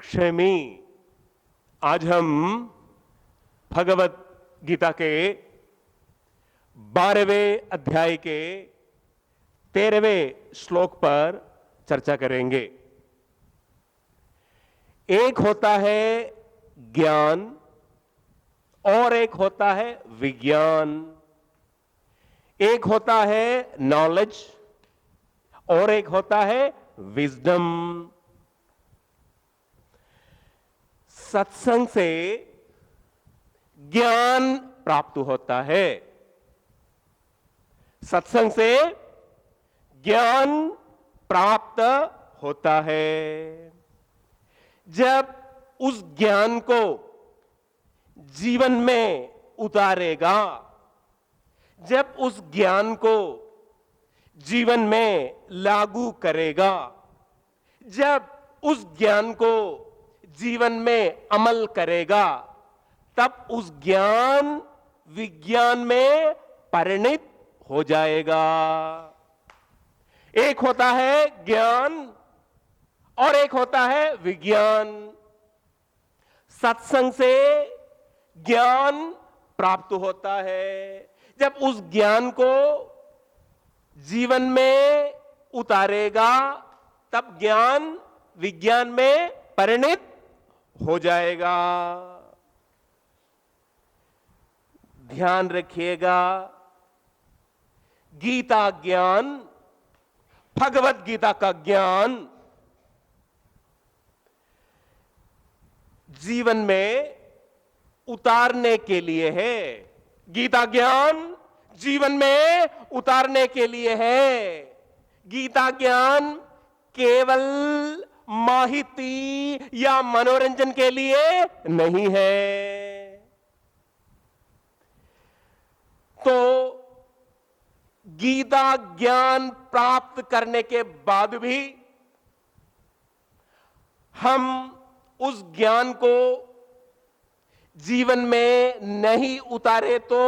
क्षेमी। आज हम भगवत गीता के 12वें अध्याय के 13वें श्लोक पर चर्चा करेंगे। एक होता है ज्ञान और एक होता है विज्ञान। एक होता है नॉलेज और एक होता है विजडम। सत्संग से ज्ञान प्राप्त होता है। सत्संग से ज्ञान प्राप्त होता है। जब उस ज्ञान को जीवन में उतारेगा, जब उस ज्ञान को जीवन में लागू करेगा, जब उस ज्ञान को जीवन में अमल करेगा, तब उस ज्ञान विज्ञान में परिणित हो जाएगा। एक होता है ज्ञान और एक होता है विज्ञान। सत्संग से ज्ञान प्राप्त होता है। जब उस ज्ञान को जीवन में उतारेगा, तब ज्ञान विज्ञान में परिणित हो जाएगा। ध्यान रखिएगा, गीता ज्ञान, भगवत गीता का ज्ञान जीवन में उतारने के लिए है। गीता ज्ञान जीवन में उतारने के लिए है। गीता ज्ञान केवल माहिती या मनोरंजन के लिए नहीं है। तो गीता ज्ञान प्राप्त करने के बाद भी हम उस ज्ञान को जीवन में नहीं उतारे तो,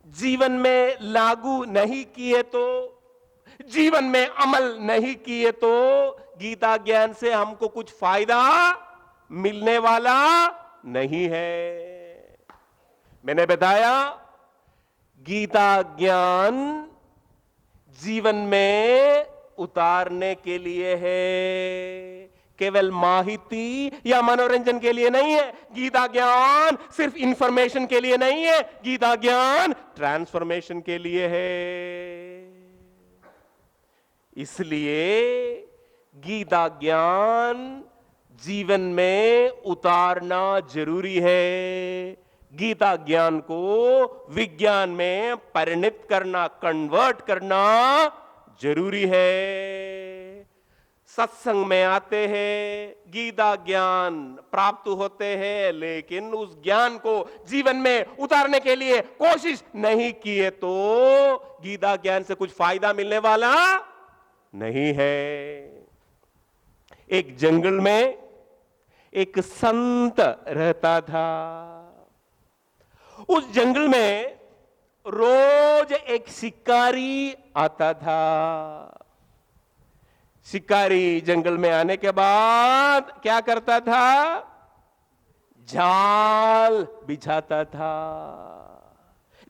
जीवन में लागू नहीं किए तो, जीवन में अमल नहीं किए तो गीता ज्ञान से हमको कुछ फायदा मिलने वाला नहीं है। मैंने बताया, गीता ज्ञान जीवन में उतारने के लिए है, केवल माहिती या मनोरंजन के लिए नहीं है। गीता ज्ञान सिर्फ इंफॉर्मेशन के लिए नहीं है, गीता ज्ञान ट्रांसफॉर्मेशन के लिए है। इसलिए गीता ज्ञान जीवन में उतारना जरूरी है। गीता ज्ञान को विज्ञान में परिणित करना, कन्वर्ट करना जरूरी है। सत्संग में आते हैं, गीता ज्ञान प्राप्त होते हैं, लेकिन उस ज्ञान को जीवन में उतारने के लिए कोशिश नहीं किए तो गीता ज्ञान से कुछ फायदा मिलने वाला नहीं है। एक जंगल में एक संत रहता था। उस जंगल में रोज एक शिकारी आता था। शिकारी जंगल में आने के बाद क्या करता था? जाल बिछाता था।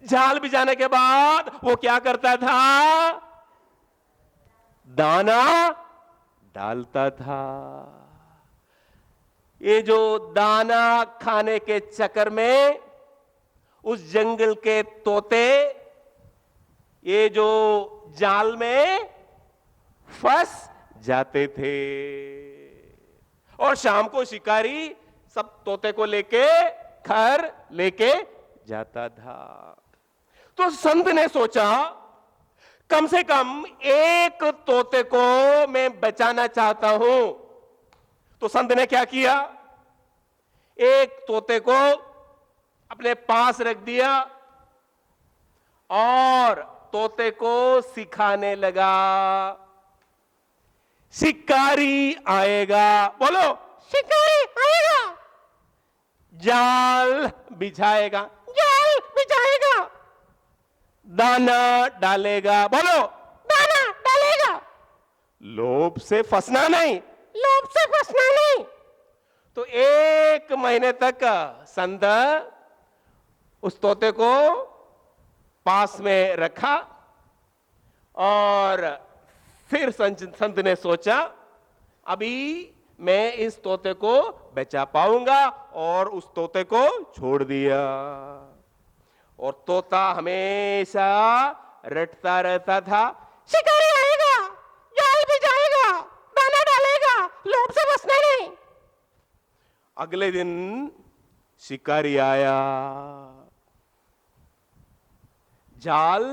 जाल बिछाने के बाद वो क्या करता था? दाना डालता था। ये जो दाना खाने के चक्कर में उस जंगल के तोते ये जो जाल में फंस जाते थे, और शाम को शिकारी सब तोते को लेके घर लेके जाता था। तो संत ने सोचा, कम से कम एक तोते को मैं बचाना चाहता हूं। तो संत ने क्या किया? एक तोते को अपने पास रख दिया और तोते को सिखाने लगा, शिकारी आएगा, बोलो शिकारी आएगा, जाल बिछाएगा, जाल बिछाएगा, दाना डालेगा, बोलो दाना डालेगा, लोभ से फंसना नहीं, लोभ से फंसना नहीं। तो 1 महीने तक संत उस तोते को पास में रखा और फिर संत ने सोचा अभी मैं इस तोते को बचा पाऊंगा, और उस तोते को छोड़ दिया। और तोता हमेशा रटता रहता था, शिकारी आएगा, जाल भी जाएगा, दाना डालेगा, लोभ से बचना नहीं। अगले दिन शिकारी आया, जाल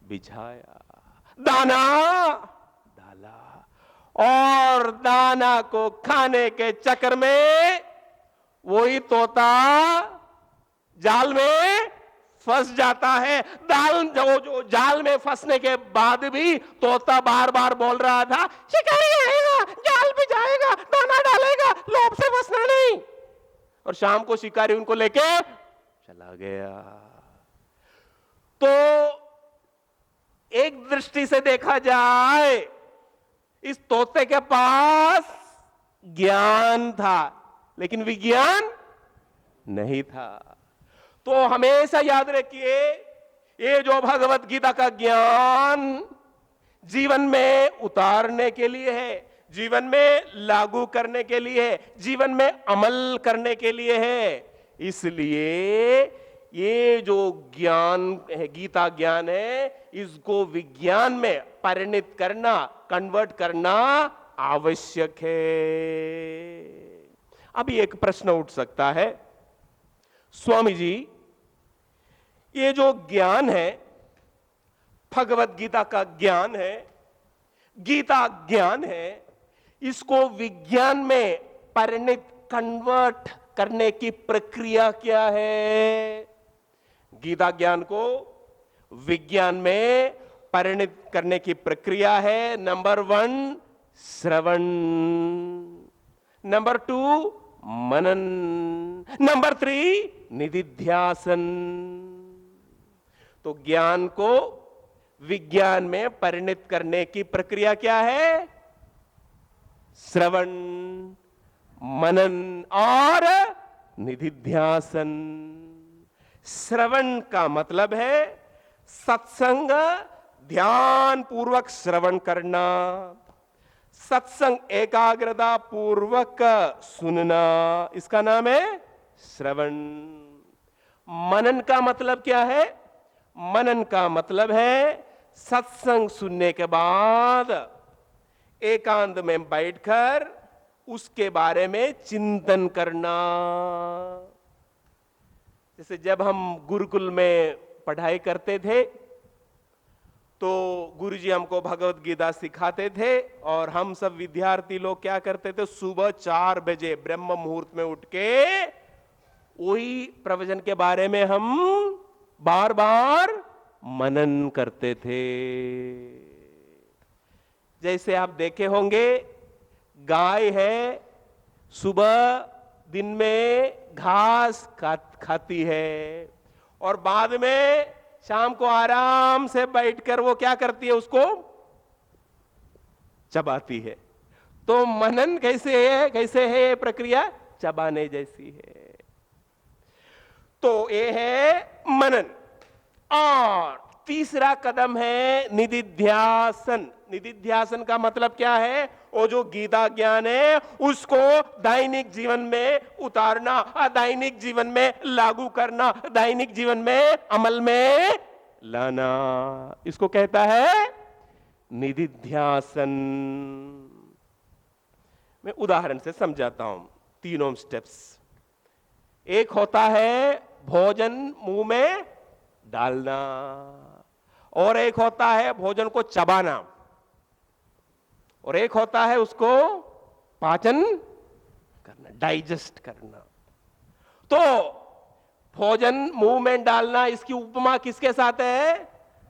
बिछाया, दाना डाला, और दाना को खाने के चक्कर में वही तोता जाल में फंस जाता है। जो जाल में फंसने के बाद भी तोता बार बार बोल रहा था, शिकारी आएगा, जाल भी जाएगा, दाना डालेगा, लोभ से फंसना नहीं। और शाम को शिकारी उनको लेके चला गया। तो एक दृष्टि से देखा जाए, इस तोते के पास ज्ञान था, लेकिन विज्ञान नहीं था। तो हमेशा याद रखिए, ये जो भगवत गीता का ज्ञान जीवन में उतारने के लिए है, जीवन में लागू करने के लिए है, जीवन में अमल करने के लिए है। इसलिए ये जो ज्ञान है, गीता ज्ञान है, इसको विज्ञान में परिणत करना, कन्वर्ट करना आवश्यक है। अभी एक प्रश्न उठ सकता है, स्वामी जी ये जो ज्ञान है, भगवत गीता का ज्ञान है, गीता ज्ञान है, इसको विज्ञान में परिणत, कन्वर्ट करने की प्रक्रिया क्या है? गीता ज्ञान को विज्ञान में परिणत करने की प्रक्रिया है, नंबर 1 श्रवण, नंबर 2 मनन, नंबर 3 निधिध्यासन। तो ज्ञान को विज्ञान में परिणत करने की प्रक्रिया क्या है? श्रवण, मनन और निधिध्यासन। श्रवण का मतलब है सत्संग, ध्यान पूर्वक श्रवण करना, सत्संग एकाग्रता पूर्वक सुनना, इसका नाम है श्रवण। मनन का मतलब क्या है? मनन का मतलब है सत्संग सुनने के बाद एकांत में बैठकर उसके बारे में चिंतन करना। जैसे जब हम गुरुकुल में पढ़ाई करते थे तो गुरुजी हमको भगवत गीता सिखाते थे, और हम सब विद्यार्थी लोग क्या करते थे, सुबह 4 बजे ब्रह्म मुहूर्त में उठ के वही प्रवचन के बारे में हम बार बार मनन करते थे। जैसे आप देखे होंगे, गाय है, सुबह दिन में घास खाती है, और बाद में शाम को आराम से बैठकर वो क्या करती है, उसको चबाती है। तो मनन कैसे है? कैसे है ये प्रक्रिया? चबाने जैसी है। तो ये है मनन। और तीसरा कदम है निधिध्यासन। निधिध्यासन का मतलब क्या है? वो जो गीता ज्ञान है उसको दैनिक जीवन में उतारना, दैनिक जीवन में लागू करना, दैनिक जीवन में अमल में लाना, इसको कहता है निधिध्यासन। मैं उदाहरण से समझाता हूं, तीनों स्टेप्स। एक होता है भोजन मुंह में डालना, और एक होता है भोजन को चबाना, और एक होता है उसको पाचन करना, डाइजेस्ट करना। तो भोजन मुंह में डालना, इसकी उपमा किसके साथ है?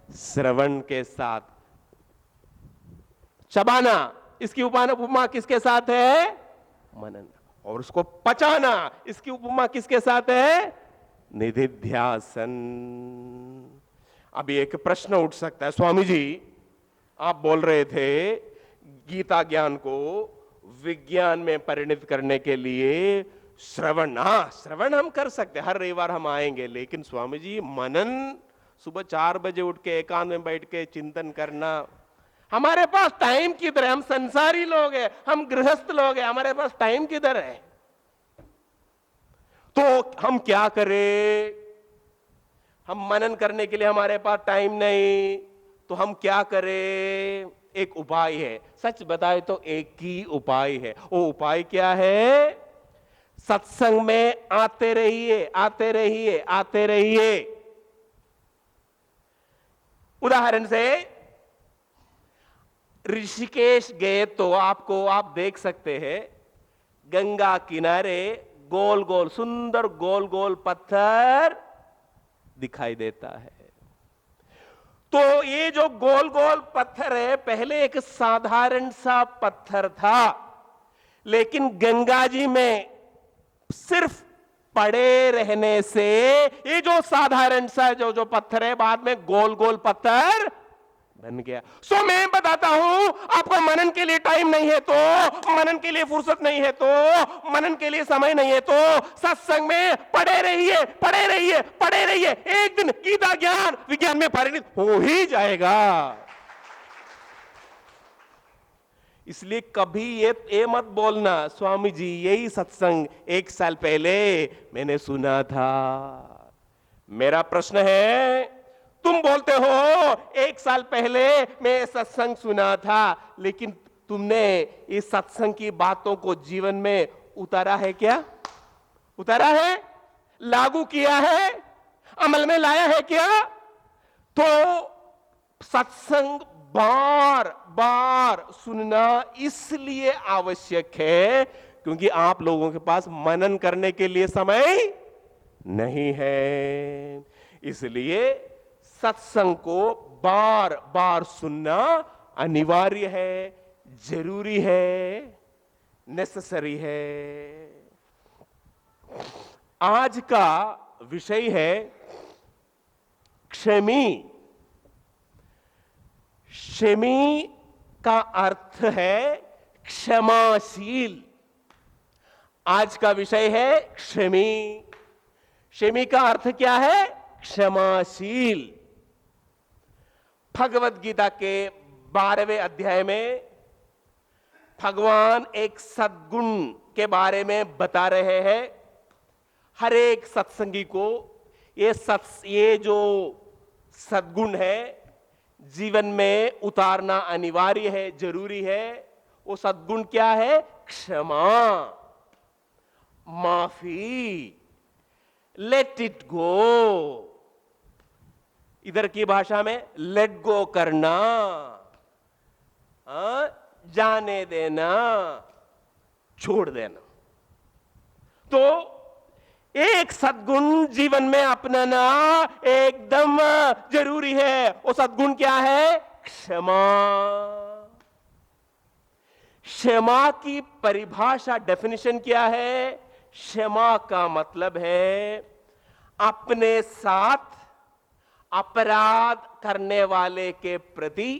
श्रवण के साथ। चबाना, इसकी उपमा किसके साथ है? मनन। और उसको पचाना, इसकी उपमा किसके साथ है? निधिध्यासन। अभी एक प्रश्न उठ सकता है, स्वामी जी आप बोल रहे थे गीता ज्ञान को विज्ञान में परिणत करने के लिए श्रवण, हाँ श्रवण हम कर सकते, हर रविवार हम आएंगे, लेकिन स्वामी जी मनन, सुबह 4 बजे उठ के एकांत में बैठ के चिंतन करना, हमारे पास टाइम किधर है? हम संसारी लोग हैं, हम गृहस्थ लोग हैं, हमारे पास टाइम किधर है? तो हम क्या करें? हम मनन करने के लिए हमारे पास टाइम नहीं, तो हम क्या करें? एक उपाय है, सच बताए तो एक ही उपाय है। वो उपाय क्या है? सत्संग में आते रहिए, आते रहिए, आते रहिए। उदाहरण से ऋषिकेश गए तो आप देख सकते हैं गंगा किनारे गोल गोल सुंदर गोल गोल पत्थर दिखाई देता है। तो ये जो गोल गोल पत्थर है, पहले एक साधारण सा पत्थर था, लेकिन गंगा जी में सिर्फ पड़े रहने से ये जो साधारण सा जो पत्थर है बाद में गोल गोल पत्थर बन गया। सो मैं बताता हूं, आपको मनन के लिए टाइम नहीं है तो, मनन के लिए फुर्सत नहीं है तो, मनन के लिए समय नहीं है तो सत्संग में पड़े रहिए, पड़े रहिए, पड़े रहिए। एक दिन गीता ज्ञान विज्ञान में परिणत हो ही जाएगा। इसलिए कभी ये मत बोलना स्वामी जी यही सत्संग 1 साल पहले मैंने सुना था। मेरा प्रश्न है, तुम बोलते हो 1 साल पहले मैं सत्संग सुना था, लेकिन तुमने इस सत्संग की बातों को जीवन में उतारा है क्या? उतारा है? लागू किया है? अमल में लाया है क्या? तो सत्संग बार बार सुनना इसलिए आवश्यक है क्योंकि आप लोगों के पास मनन करने के लिए समय नहीं है। इसलिए सत्संग को बार बार सुनना अनिवार्य है, जरूरी है, नेसेसरी है। आज का विषय है क्षमी। क्षमी का अर्थ है क्षमाशील। आज का विषय है क्षमी। क्षमी का अर्थ क्या है? क्षमाशील। भगवत गीता के 12वें अध्याय में भगवान एक सद्गुण के बारे में बता रहे हैं। हर एक सत्संगी को ये जो सद्गुण है जीवन में उतारना अनिवार्य है, जरूरी है। वो सद्गुण क्या है? क्षमा, माफी, लेट इट गो। इधर की भाषा में लेट गो करना, जाने देना, छोड़ देना। तो एक सद्गुण जीवन में अपनाना एकदम जरूरी है। वो सद्गुण क्या है? क्षमा। क्षमा की परिभाषा, डेफिनेशन क्या है? क्षमा का मतलब है अपने साथ अपराध करने वाले के प्रति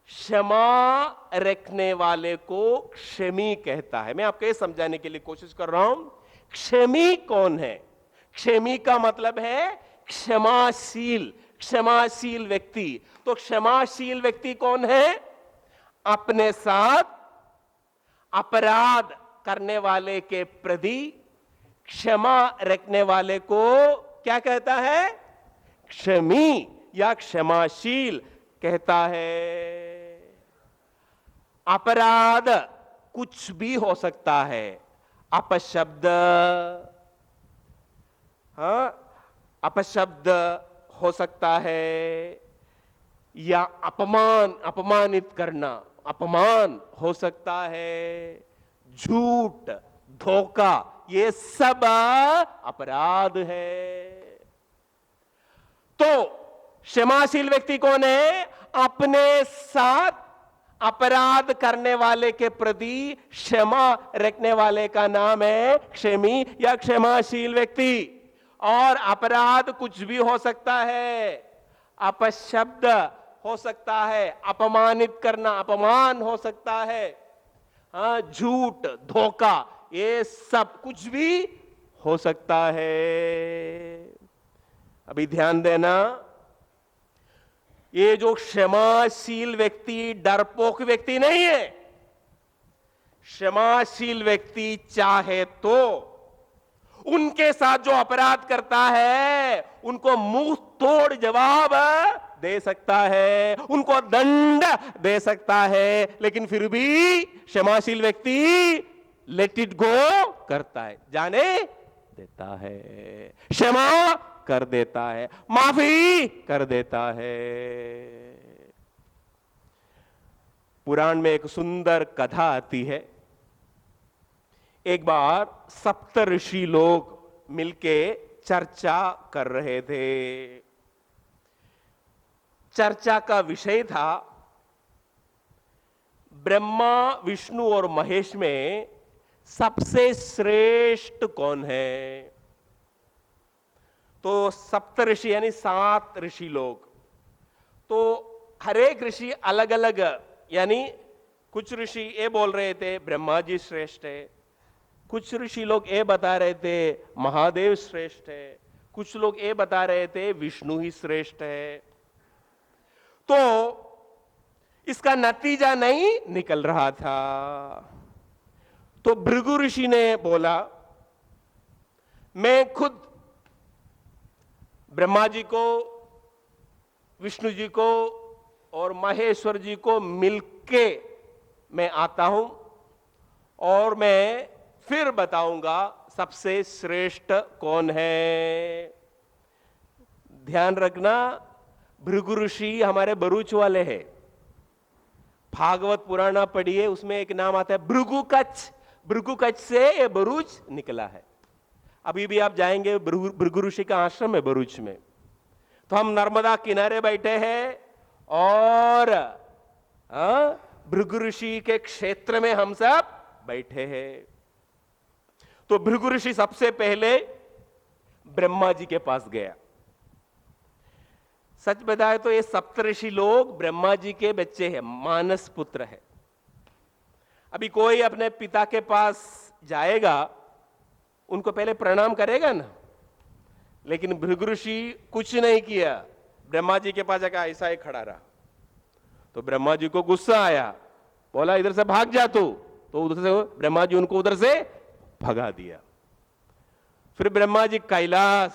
क्षमा रखने वाले को क्षमी कहता है। मैं आपको ये समझाने के लिए कोशिश कर रहा हूं, क्षमी कौन है? क्षमी का मतलब है क्षमाशील, क्षमाशील व्यक्ति। तो क्षमाशील व्यक्ति कौन है? अपने साथ अपराध करने वाले के प्रति क्षमा रखने वाले को क्या कहता है? क्षमी या क्षमाशील कहता है। अपराध कुछ भी हो सकता है। अपशब्द, अपशब्द हो सकता है, या अपमानित करना, अपमान हो सकता है, झूठ, धोखा, ये सब अपराध है। तो क्षमाशील व्यक्ति कौन है? अपने साथ अपराध करने वाले के प्रति क्षमा रखने वाले का नाम है क्षेमी या क्षमाशील व्यक्ति। और अपराध कुछ भी हो सकता है, अपशब्द हो सकता है, अपमानित करना, अपमान हो सकता है, हाँ, झूठ, धोखा, ये सब कुछ भी हो सकता है। अभी ध्यान देना, ये जो क्षमाशील व्यक्ति डरपोक व्यक्ति नहीं है। क्षमाशील व्यक्ति चाहे तो उनके साथ जो अपराध करता है उनको मुंह तोड़ जवाब दे सकता है, उनको दंड दे सकता है, लेकिन फिर भी क्षमाशील व्यक्ति लेट इट गो करता है, जाने देता है, क्षमा कर देता है, माफी कर देता है। पुराण में एक सुंदर कथा आती है। एक बार सप्तऋषि लोग मिलके चर्चा कर रहे थे। चर्चा का विषय था ब्रह्मा, विष्णु और महेश में सबसे श्रेष्ठ कौन है। तो सप्तऋषि यानी 7 ऋषि लोग, तो हर एक ऋषि अलग अलग, यानी कुछ ऋषि ये बोल रहे थे ब्रह्मा जी श्रेष्ठ है, कुछ ऋषि लोग ये बता रहे थे महादेव श्रेष्ठ है, कुछ लोग ये बता रहे थे विष्णु ही श्रेष्ठ है। तो इसका नतीजा नहीं निकल रहा था। तो भृगु ऋषि ने बोला, मैं खुद ब्रह्मा जी को, विष्णु जी को और महेश्वर जी को मिलके मैं आता हूं और मैं फिर बताऊंगा सबसे श्रेष्ठ कौन है। ध्यान रखना, भृगु ऋषि हमारे भरूच वाले हैं। भागवत पुराना पढ़िए, उसमें एक नाम आता है भृगु कच्छ। भृगु कच्छ से ये भरूच निकला है। अभी भी आप जाएंगे भृगु ऋषि का आश्रम है भरूच में, तो हम नर्मदा किनारे बैठे हैं और भृगु ऋषि के क्षेत्र में हम सब बैठे हैं। तो भृगु ऋषि सबसे पहले ब्रह्मा जी के पास गया। सच बताए तो ये सप्तऋषि लोग ब्रह्मा जी के बच्चे हैं, मानस पुत्र है। अभी कोई अपने पिता के पास जाएगा, उनको पहले प्रणाम करेगा ना, लेकिन भृगु ऋषि कुछ नहीं किया, ब्रह्मा जी के पास जाकर ऐसा ही खड़ा रहा। तो ब्रह्मा जी को गुस्सा आया, बोला इधर से भाग जा तू। तो उधर से ब्रह्मा जी उनको उधर से भगा दिया। फिर ब्रह्मा जी कैलाश,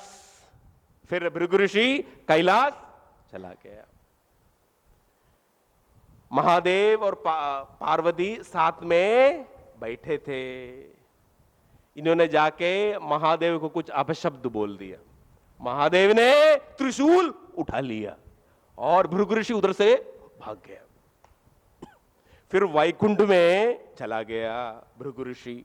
फिर भृगु ऋषि कैलाश चला गया। महादेव और पार्वती साथ में बैठे थे। इन्होंने जाके महादेव को कुछ अपशब्द बोल दिया। महादेव ने त्रिशूल उठा लिया और भृगु ऋषि उधर से भाग गया। फिर वैकुंठ में चला गया भृगु ऋषि।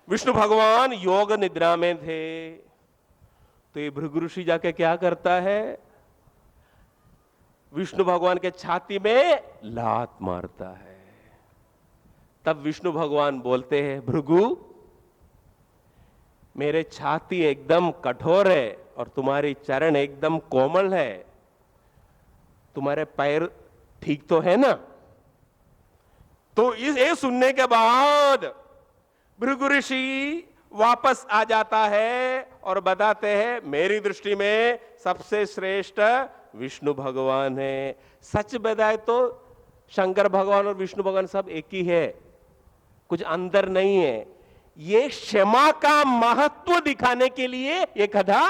विष्णु भगवान योग निद्रा में थे। तो ये भृगु ऋषि जाके क्या करता है, विष्णु भगवान के छाती में लात मारता है। तब विष्णु भगवान बोलते हैं, भृगु मेरे छाती एकदम कठोर है और तुम्हारी चरण एकदम कोमल है, तुम्हारे पैर ठीक तो है ना। तो ये सुनने के बाद भृगु ऋषि वापस आ जाता है और बताते हैं, मेरी दृष्टि में सबसे श्रेष्ठ विष्णु भगवान है। सच बताए तो शंकर भगवान और विष्णु भगवान सब एक ही है, कुछ अंतर नहीं है। ये क्षमा का महत्व दिखाने के लिए ये कथा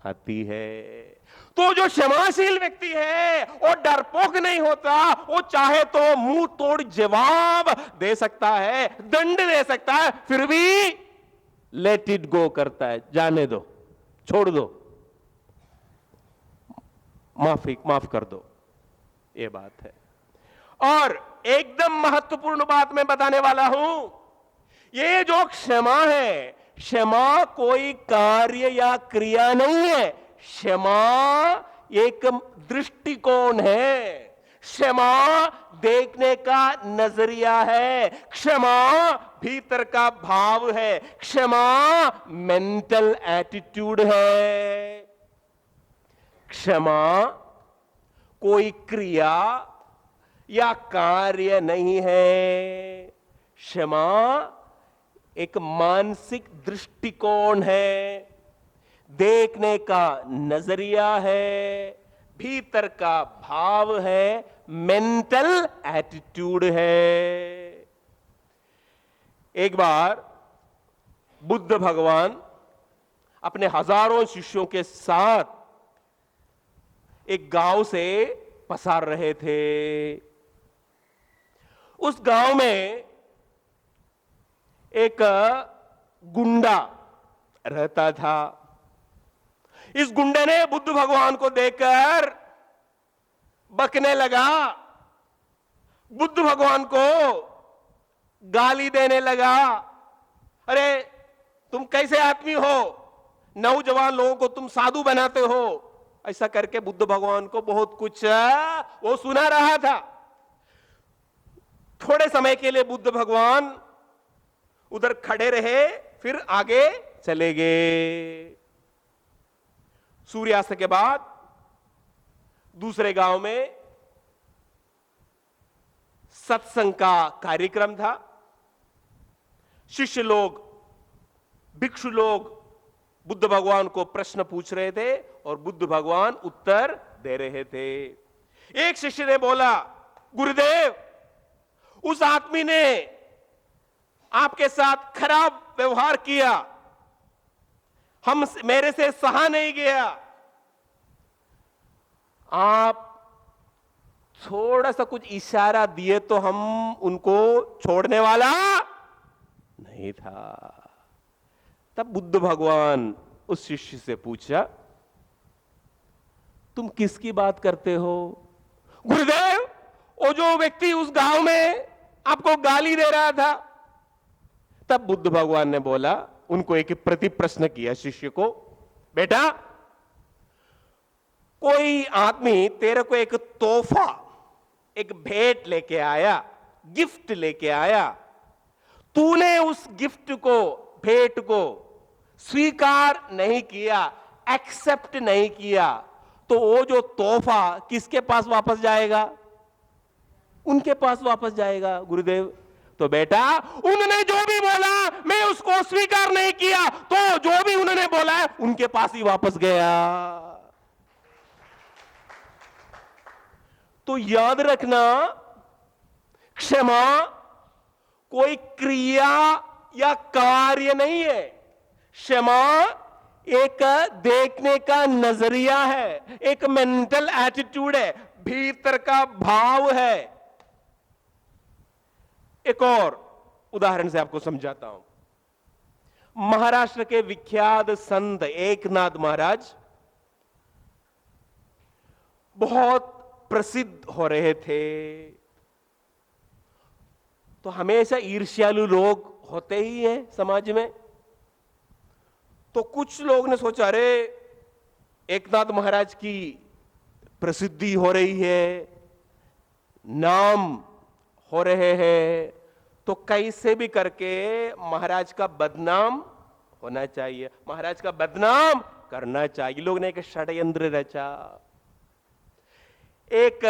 आती है। तो जो क्षमाशील व्यक्ति है वो डरपोक नहीं होता, वो चाहे तो मुंह तोड़ जवाब दे सकता है, दंड दे सकता है, फिर भी लेट इट गो करता है, जाने दो, छोड़ दो, माफ कर दो, ये बात है। और एकदम महत्वपूर्ण बात मैं बताने वाला हूं, ये जो क्षमा है, क्षमा कोई कार्य या क्रिया नहीं है। क्षमा एक दृष्टिकोण है, क्षमा देखने का नजरिया है, क्षमा भीतर का भाव है, क्षमा मेंटल एटीट्यूड है। क्षमा कोई क्रिया या कार्य नहीं है, क्षमा एक मानसिक दृष्टिकोण है, देखने का नजरिया है, भीतर का भाव है, मेंटल एटीट्यूड है। एक बार बुद्ध भगवान अपने हजारों शिष्यों के साथ एक गांव से पसार रहे थे। उस गांव में एक गुंडा रहता था। इस गुंडे ने बुद्ध भगवान को देखकर बकने लगा, बुद्ध भगवान को गाली देने लगा। अरे तुम कैसे आदमी हो, नौजवान लोगों को तुम साधु बनाते हो, ऐसा करके बुद्ध भगवान को बहुत कुछ वो सुना रहा था। थोड़े समय के लिए बुद्ध भगवान उधर खड़े रहे, फिर आगे चले गए। सूर्यास्त के बाद दूसरे गांव में सत्संग का कार्यक्रम था। शिष्य लोग, भिक्षु लोग बुद्ध भगवान को प्रश्न पूछ रहे थे और बुद्ध भगवान उत्तर दे रहे थे। एक शिष्य ने बोला, गुरुदेव, उस आदमी ने आपके साथ खराब व्यवहार किया, मेरे से सहा नहीं गया। आप थोड़ा सा कुछ इशारा दिए तो हम उनको छोड़ने वाला नहीं था। तब बुद्ध भगवान उस शिष्य से पूछा, तुम किसकी बात करते हो? गुरुदेव, वो जो व्यक्ति उस गांव में आपको गाली दे रहा था। तब बुद्ध भगवान ने बोला, उनको एक प्रति प्रश्न किया शिष्य को, बेटा, कोई आदमी तेरे को एक तोहफा, एक भेंट लेके आया, गिफ्ट लेके आया, तूने उस गिफ्ट को, भेंट को स्वीकार नहीं किया, एक्सेप्ट नहीं किया, तो वो जो तोहफा किसके पास वापस जाएगा? उनके पास वापस जाएगा गुरुदेव। तो बेटा, उन्होंने जो भी बोला मैं उसको स्वीकार नहीं किया, तो जो भी उन्होंने बोला उनके पास ही वापस गया। तो याद रखना, क्षमा कोई क्रिया या कार्य नहीं है, क्षमा एक देखने का नजरिया है, एक मेंटल एटीट्यूड है, भीतर का भाव है। एक और उदाहरण से आपको समझाता हूं। महाराष्ट्र के विख्यात संत एकनाथ महाराज बहुत प्रसिद्ध हो रहे थे। तो हमेशा ईर्ष्यालु लोग होते ही हैं समाज में। तो कुछ लोग ने सोचा, अरे एकनाथ महाराज की प्रसिद्धि हो रही है, नाम हो रहे हैं, तो कैसे भी करके महाराज का बदनाम होना चाहिए, महाराज का बदनाम करना चाहिए। लोग ने एक षड्यंत्र रचा, एक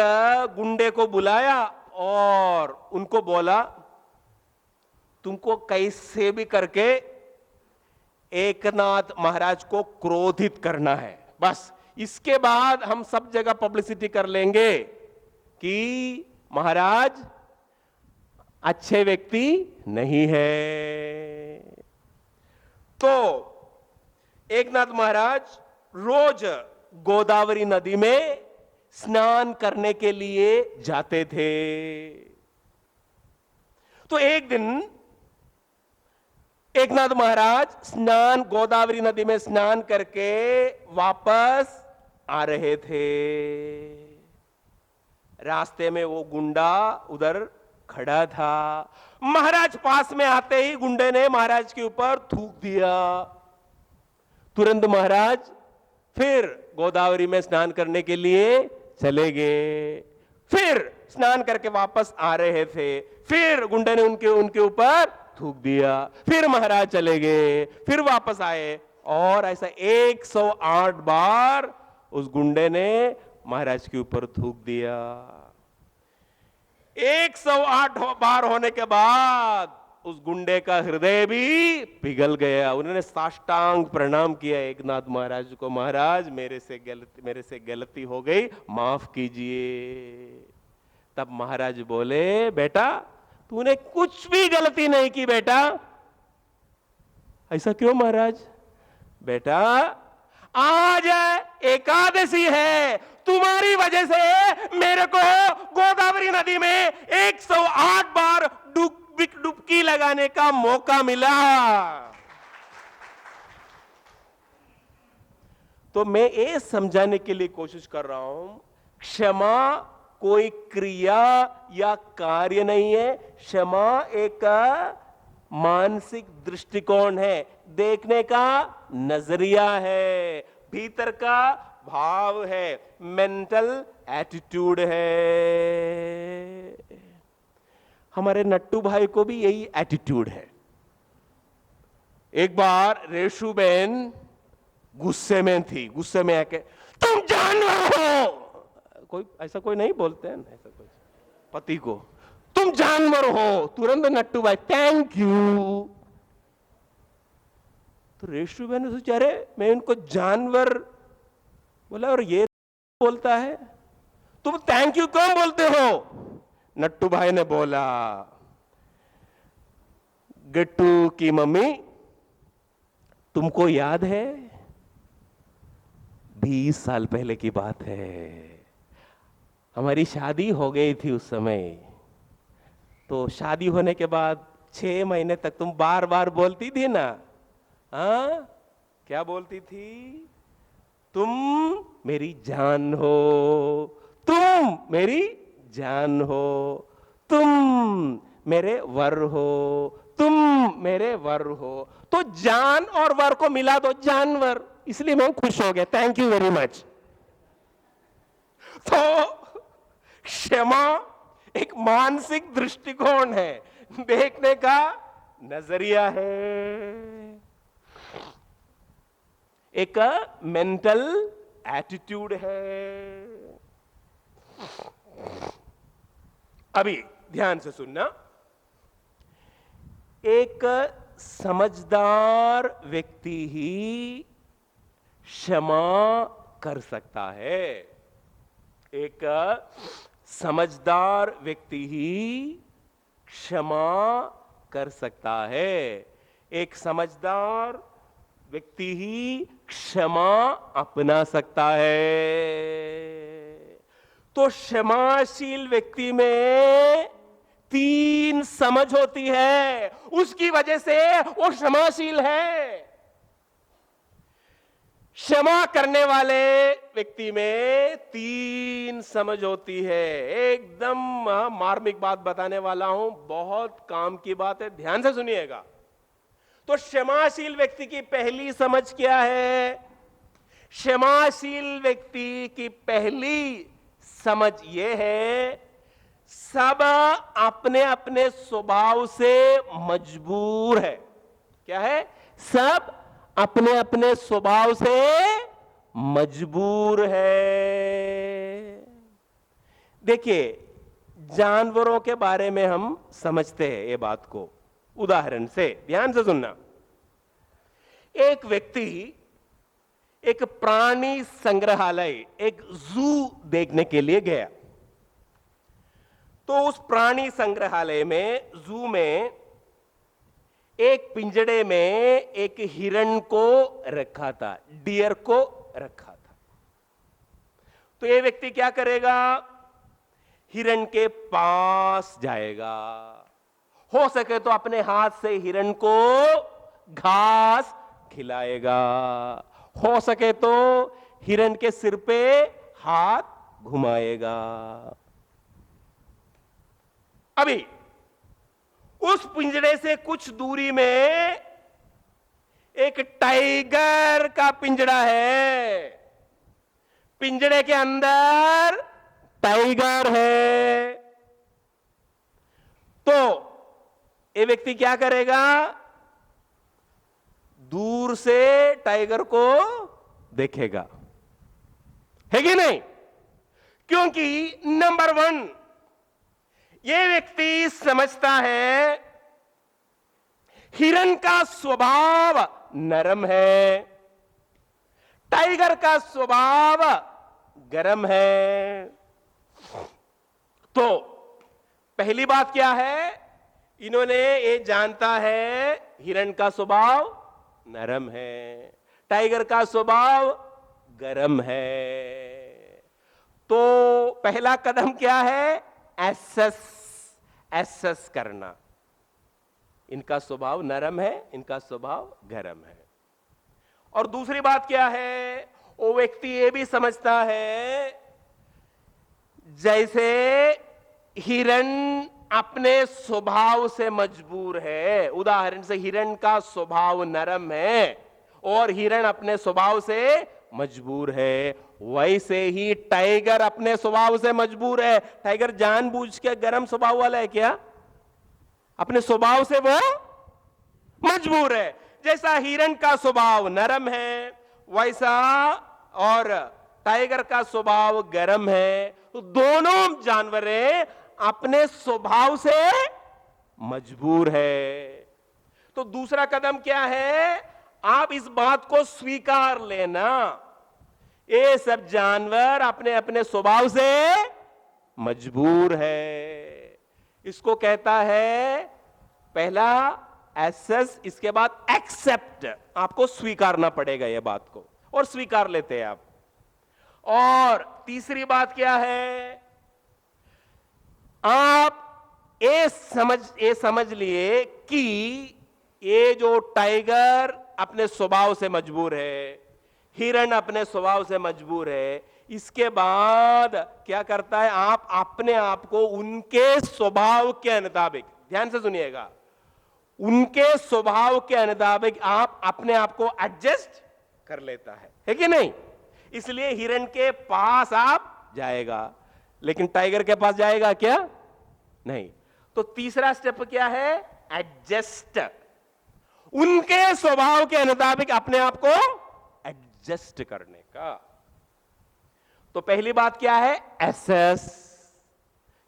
गुंडे को बुलाया और उनको बोला, तुमको कैसे भी करके एकनाथ महाराज को क्रोधित करना है, बस इसके बाद हम सब जगह पब्लिसिटी कर लेंगे कि महाराज अच्छे व्यक्ति नहीं है। तो एकनाथ महाराज रोज गोदावरी नदी में स्नान करने के लिए जाते थे। तो एक दिन एकनाथ महाराज गोदावरी नदी में स्नान करके वापस आ रहे थे। रास्ते में वो गुंडा उधर खड़ा था। महाराज पास में आते ही गुंडे ने महाराज के ऊपर थूक दिया। तुरंत महाराज फिर गोदावरी में स्नान करने के लिए चले गए। फिर स्नान करके वापस आ रहे थे, फिर गुंडे ने उनके उनके ऊपर थूक दिया। फिर महाराज चले गए, फिर वापस आए, और ऐसा 108 बार उस गुंडे ने महाराज के ऊपर थूक दिया। 108 बार होने के बाद उस गुंडे का हृदय भी पिघल गया। उन्होंने साष्टांग प्रणाम किया एकनाथ महाराज को, महाराज मेरे से गलती हो गई, माफ कीजिए। तब महाराज बोले, बेटा तूने कुछ भी गलती नहीं की बेटा। ऐसा क्यों महाराज? बेटा आज एकादशी है, तुम्हारी वजह से मेरे को गोदावरी नदी में 108 बार डुबकी लगाने का मौका मिला। तो मैं ये समझाने के लिए कोशिश कर रहा हूं, क्षमा कोई क्रिया या कार्य नहीं है, क्षमा एक मानसिक दृष्टिकोण है, देखने का नजरिया है, भीतर का भाव है, मेंटल एटीट्यूड है। हमारे नट्टू भाई को भी यही एटीट्यूड है। एक बार रेशु बहन गुस्से में थी, गुस्से में आके, तुम जानवर हो, कोई ऐसा कोई नहीं बोलते हैं ना, ऐसा कोई पति को, तुम जानवर हो। तुरंत नट्टू भाई थैंक यू। तो रेशु बहन ने सोचा, अरे मैं उनको जानवर बोला और ये बोलता है, तुम थैंक यू क्यों बोलते हो? नट्टू भाई ने बोला, गट्टू की मम्मी तुमको याद है 20 साल पहले की बात है, हमारी शादी हो गई थी उस समय। तो शादी होने के बाद 6 महीने तक तुम बार बार बोलती थी ना, हाँ क्या बोलती थी? तुम मेरी जान हो, तुम मेरी जान हो, तुम मेरे वर हो, तुम मेरे वर हो। तो जान और वर को मिला दो, जानवर। इसलिए मैं खुश हो गया, थैंक यू वेरी मच। तो क्षमा एक मानसिक दृष्टिकोण है, देखने का नजरिया है, एक मेंटल एटीट्यूड है। अभी ध्यान से सुनना, एक समझदार व्यक्ति ही क्षमा कर सकता है। एक समझदार व्यक्ति ही क्षमा कर सकता है। एक समझदार व्यक्ति ही क्षमा अपना सकता है। तो क्षमाशील व्यक्ति में 3 समझ होती है, उसकी वजह से वो क्षमाशील है। क्षमा करने वाले व्यक्ति में 3 समझ होती है। एकदम मार्मिक बात बताने वाला हूं, बहुत काम की बात है, ध्यान से सुनिएगा। तो क्षमाशील व्यक्ति की पहली समझ क्या है? क्षमाशील व्यक्ति की पहली समझ यह है, सब अपने अपने स्वभाव से मजबूर है। क्या है? सब अपने अपने स्वभाव से मजबूर है। देखिए, जानवरों के बारे में हम समझते हैं ये बात को, उदाहरण से ध्यान से सुनना। एक व्यक्ति एक प्राणी संग्रहालय, एक जू देखने के लिए गया। तो उस प्राणी संग्रहालय में, जू में, एक पिंजड़े में एक हिरण को रखा था, डियर को रखा था। तो ये व्यक्ति क्या करेगा? हिरण के पास जाएगा, हो सके तो अपने हाथ से हिरण को घास खिलाएगा, हो सके तो हिरण के सिर पे हाथ घुमाएगा। अभी उस पिंजरे से कुछ दूरी में एक टाइगर का पिंजरा है। पिंजड़े के अंदर टाइगर है। तो ये व्यक्ति क्या करेगा? दूर से टाइगर को देखेगा, है कि नहीं? क्योंकि नंबर 1, ये व्यक्ति समझता है हिरण का स्वभाव नरम है, टाइगर का स्वभाव गरम है। तो पहली बात क्या है? इन्होंने ये जानता है हिरण का स्वभाव नरम है, टाइगर का स्वभाव गरम है। तो पहला कदम क्या है? एसेस करना। इनका स्वभाव नरम है, इनका स्वभाव गरम है। और दूसरी बात क्या है? वो व्यक्ति ये भी समझता है जैसे हिरण अपने स्वभाव से मजबूर है, उदाहरण से हिरण का स्वभाव नरम है और हिरण अपने स्वभाव से मजबूर है, वैसे ही टाइगर अपने स्वभाव से मजबूर है। टाइगर जानबूझ के गर्म स्वभाव वाला है क्या? अपने स्वभाव से वो मजबूर है। जैसा हिरण का स्वभाव नरम है वैसा और टाइगर का स्वभाव गर्म है। तो दोनों जानवरें अपने स्वभाव से मजबूर है। तो दूसरा कदम क्या है? आप इस बात को स्वीकार लेना, ये सब जानवर अपने अपने स्वभाव से मजबूर है। इसको कहता है पहला एसेस, इसके बाद एक्सेप्ट। आपको स्वीकारना पड़ेगा ये बात को, और स्वीकार लेते हैं आप। और तीसरी बात क्या है? आप ये समझ लिए कि ये जो टाइगर अपने स्वभाव से मजबूर है, हिरण अपने स्वभाव से मजबूर है, इसके बाद क्या करता है? आप अपने आप को उनके स्वभाव के मुताबिक, ध्यान से सुनिएगा, उनके स्वभाव के मुताबिक आप अपने आप को एडजस्ट कर लेता है कि नहीं? इसलिए हिरण के पास आप जाएगा, लेकिन टाइगर के पास जाएगा क्या? नहीं। तो तीसरा स्टेप क्या है? एडजस्ट। उनके स्वभाव के मुताबिक अपने आप को एडजस्ट करने का। तो पहली बात क्या है? एसेस।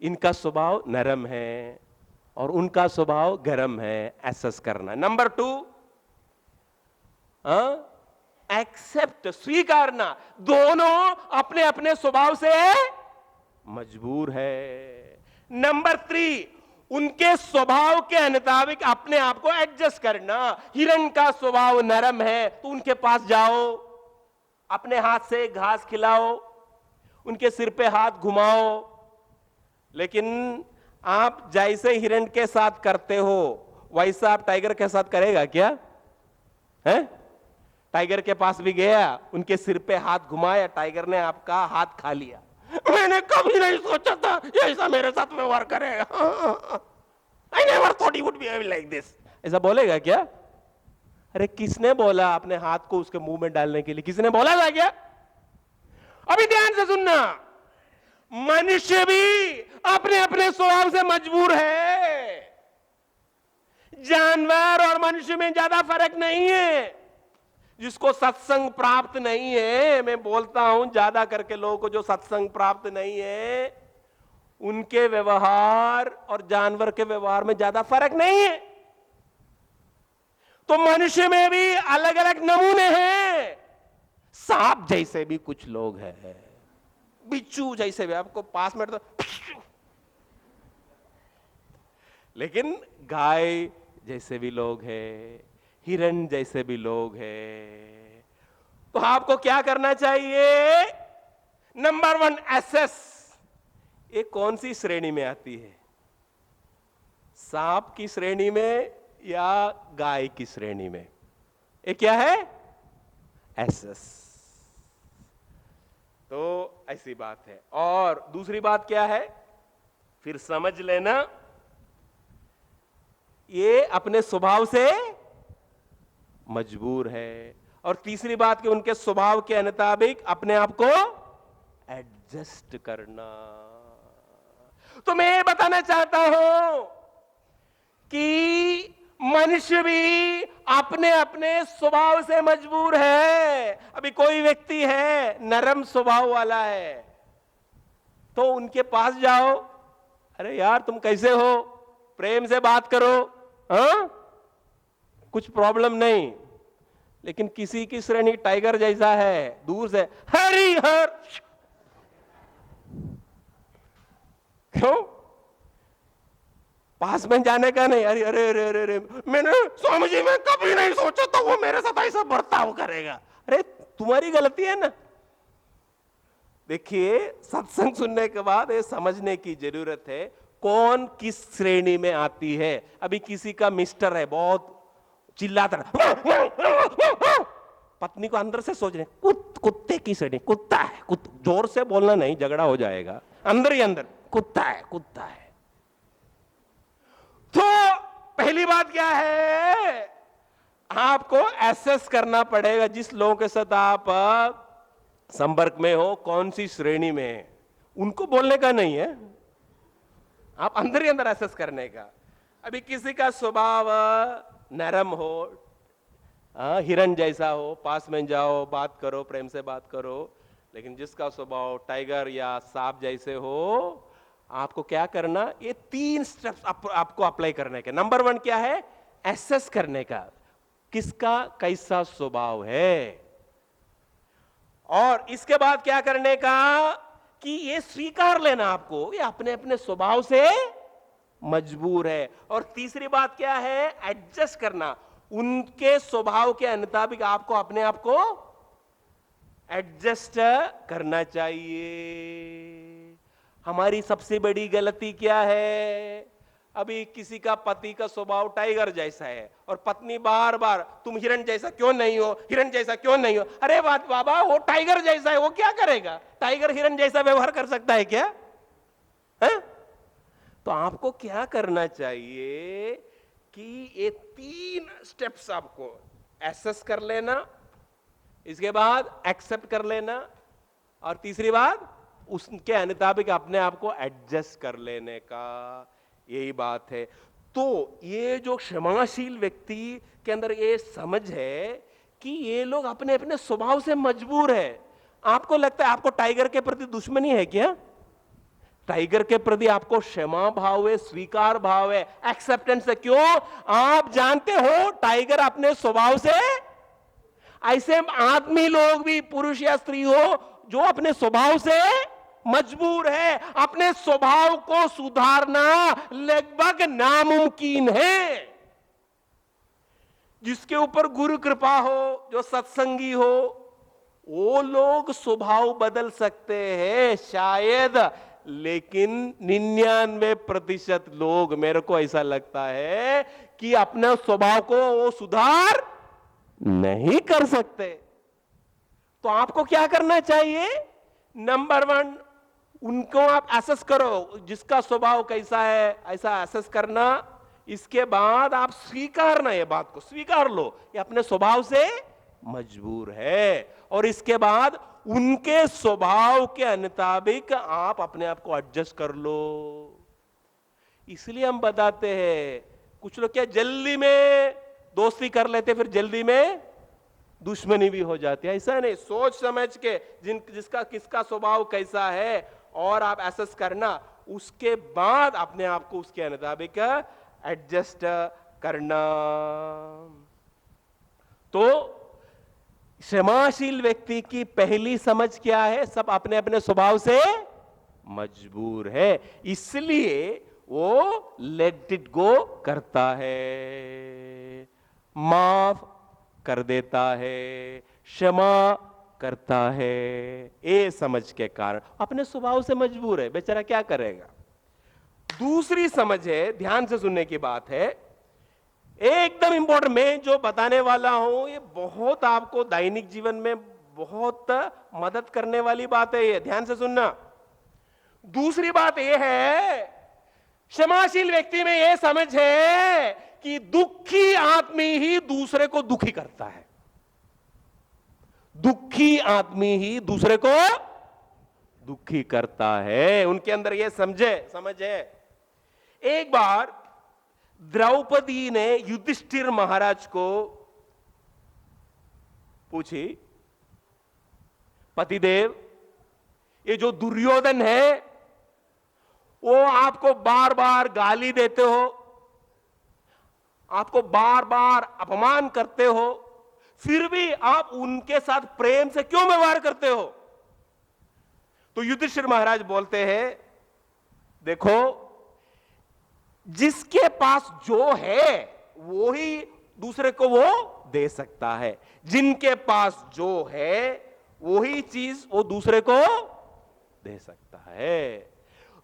इनका स्वभाव नरम है और उनका स्वभाव गर्म है, एसेस करना। नंबर 2, एक्सेप्ट, स्वीकारना। दोनों अपने अपने स्वभाव से मजबूर है। नंबर 3, उनके स्वभाव के मुताबिक अपने आप को एडजस्ट करना। हिरण का स्वभाव नरम है तो उनके पास जाओ, अपने हाथ से घास खिलाओ, उनके सिर पे हाथ घुमाओ। लेकिन आप जैसे हिरण के साथ करते हो वैसा आप टाइगर के साथ करेगा क्या? है? टाइगर के पास भी गया, उनके सिर पे हाथ घुमाया, टाइगर ने आपका हाथ खा लिया। मैंने कभी नहीं सोचा था ये ऐसा मेरे साथ व्यवहार करेगा। I never thought he would behave like this। ऐसा बोलेगा क्या? अरे किसने बोला अपने हाथ को उसके मुंह में डालने के लिए? किसने बोला था क्या? अभी ध्यान से सुनना, मनुष्य भी अपने अपने स्वभाव से मजबूर है। जानवर और मनुष्य में ज्यादा फर्क नहीं है। जिसको सत्संग प्राप्त नहीं है, मैं बोलता हूं ज्यादा करके लोगों को जो सत्संग प्राप्त नहीं है, उनके व्यवहार और जानवर के व्यवहार में ज्यादा फर्क नहीं है। तो मनुष्य में भी अलग अलग नमूने हैं। सांप जैसे भी कुछ लोग हैं, बिच्छू जैसे भी, आपको पास में तो लेकिन गाय जैसे भी लोग हैं, हिरण जैसे भी लोग हैं। तो आपको क्या करना चाहिए? Number 1, assess. ये कौन सी श्रेणी में आती है? सांप की श्रेणी में या गाय की श्रेणी में? ये क्या है? एसेस। तो ऐसी बात है। और दूसरी बात क्या है? फिर समझ लेना, ये अपने स्वभाव से मजबूर है। और तीसरी बात कि उनके स्वभाव के मुताबिक अपने आप को एडजस्ट करना। तो मैं ये बताना चाहता हूं कि मनुष्य भी अपने अपने स्वभाव से मजबूर है। अभी कोई व्यक्ति है नरम स्वभाव वाला है, तो उनके पास जाओ, अरे यार तुम कैसे हो, प्रेम से बात करो, हाँ कुछ प्रॉब्लम नहीं। लेकिन किसी की श्रेणी टाइगर जैसा है, दूर से हरि हर, क्यों? पास में जाने का नहीं। अरे अरे अरे अरे, मैंने स्वामी जी मैं कभी नहीं सोचा तो वो मेरे साथ ऐसा बर्ताव करेगा। अरे तुम्हारी गलती है ना। देखिए, सत्संग सुनने के बाद ये समझने की जरूरत है कौन किस श्रेणी में आती है। अभी किसी का मिस्टर है, बहुत चिल्लाता है, पत्नी को अंदर से सोच रहे कुत्ते की श्रेणी, कुत्ता है, जोर से बोलना नहीं, झगड़ा हो जाएगा, अंदर ही अंदर कुत्ता है, कुत्ता है। तो पहली बात क्या है, आपको एसेस करना पड़ेगा जिस लोगों के साथ आप संपर्क में हो, कौन सी श्रेणी में है। उनको बोलने का नहीं है, आप अंदर ही अंदर एसेस करने का। अभी किसी का स्वभाव नरम हो, हिरन जैसा हो, पास में जाओ, बात करो, प्रेम से बात करो। लेकिन जिसका स्वभाव टाइगर या सांप जैसे हो, आपको क्या करना, ये 3 स्टेप्स आपको अप्लाई करने के। नंबर 1 क्या है, एसेस करने का, किसका कैसा स्वभाव है। और इसके बाद क्या करने का कि ये स्वीकार लेना आपको, ये अपने अपने स्वभाव से मजबूर है। और तीसरी बात क्या है, एडजस्ट करना, उनके स्वभाव के मुताबिक आपको अपने आप को एडजस्ट करना चाहिए। हमारी सबसे बड़ी गलती क्या है, अभी किसी का पति का स्वभाव टाइगर जैसा है और पत्नी बार बार तुम हिरन जैसा क्यों नहीं हो, हिरन जैसा क्यों नहीं हो। अरे बात बाबा, वो टाइगर जैसा है, वो क्या करेगा? टाइगर हिरन जैसा व्यवहार कर सकता है क्या? है? तो आपको क्या करना चाहिए कि ये 3 स्टेप्स आपको एसेस कर लेना, इसके बाद एक्सेप्ट कर लेना, और तीसरी बात उसके मुताबिक अपने आप को एडजस्ट कर लेने का, यही बात है। तो ये जो क्षमाशील व्यक्ति के अंदर ये समझ है कि ये लोग अपने अपने स्वभाव से मजबूर है। आपको लगता है आपको टाइगर के प्रति दुश्मनी है क्या? टाइगर के प्रति आपको क्षमा भाव है, स्वीकार भाव है, एक्सेप्टेंस है। क्यों? आप जानते हो टाइगर अपने स्वभाव से, ऐसे आदमी लोग भी, पुरुष या स्त्री हो, जो अपने स्वभाव से मजबूर है। अपने स्वभाव को सुधारना लगभग नामुमकिन है। जिसके ऊपर गुरु कृपा हो, जो सत्संगी हो, वो लोग स्वभाव बदल सकते हैं शायद, लेकिन 99% लोग, मेरे को ऐसा लगता है कि अपने स्वभाव को वो सुधार नहीं कर सकते। तो आपको क्या करना चाहिए? नंबर 1, उनको आप एसेस करो, जिसका स्वभाव कैसा है ऐसा एसेस करना। इसके बाद आप स्वीकारना, ये बात को स्वीकार लो, ये अपने स्वभाव से मजबूर है। और इसके बाद उनके स्वभाव के मुताबिक आप अपने आप को एडजस्ट कर लो। इसलिए हम बताते हैं, कुछ लोग क्या जल्दी में दोस्ती कर लेते, फिर जल्दी में दुश्मनी भी हो जाती है। ऐसा नहीं, सोच समझ के जिसका किसका स्वभाव कैसा है और आप एसेस करना, उसके बाद अपने आप को उसके मुताबिक एडजस्ट करना। तो क्षमाशील व्यक्ति की पहली समझ क्या है? सब अपने अपने स्वभाव से मजबूर है, इसलिए वो लेट इट गो करता है, माफ कर देता है, क्षमा करता है। ये समझ के कारण अपने स्वभाव से मजबूर है, बेचारा क्या करेगा। दूसरी समझ है, ध्यान से सुनने की बात है, एकदम इंपॉर्टेंट, मैं जो बताने वाला हूं ये बहुत आपको दैनिक जीवन में बहुत मदद करने वाली बात है, ये ध्यान से सुनना। दूसरी बात यह है, क्षमाशील व्यक्ति में यह समझ है कि दुखी आदमी ही दूसरे को दुखी करता है। दुखी आदमी ही दूसरे को दुखी करता है। उनके अंदर ये समझ है। एक बार द्रौपदी ने युधिष्ठिर महाराज को पूछी, पतिदेव, ये जो दुर्योधन है वो आपको बार बार गाली देते हो, आपको बार बार अपमान करते हो, फिर भी आप उनके साथ प्रेम से क्यों व्यवहार करते हो? तो युधिष्ठिर महाराज बोलते हैं, देखो, जिसके पास जो है वो ही दूसरे को वो दे सकता है। जिनके पास जो है वही चीज वो दूसरे को दे सकता है।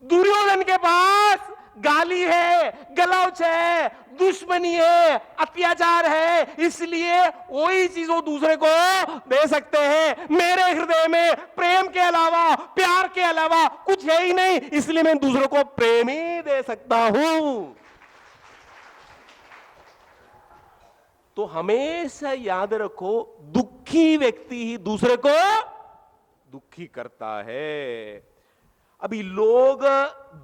दुर्योधन के पास गाली है, गलौच है, दुश्मनी है, अत्याचार है, इसलिए वही चीज वो दूसरे को दे सकते हैं। मेरे हृदय में प्रेम के अलावा, प्यार के अलावा कुछ है ही नहीं, इसलिए मैं दूसरों को प्रेम ही दे सकता हूं। तो हमेशा याद रखो, दुखी व्यक्ति ही दूसरे को दुखी करता है। अभी लोग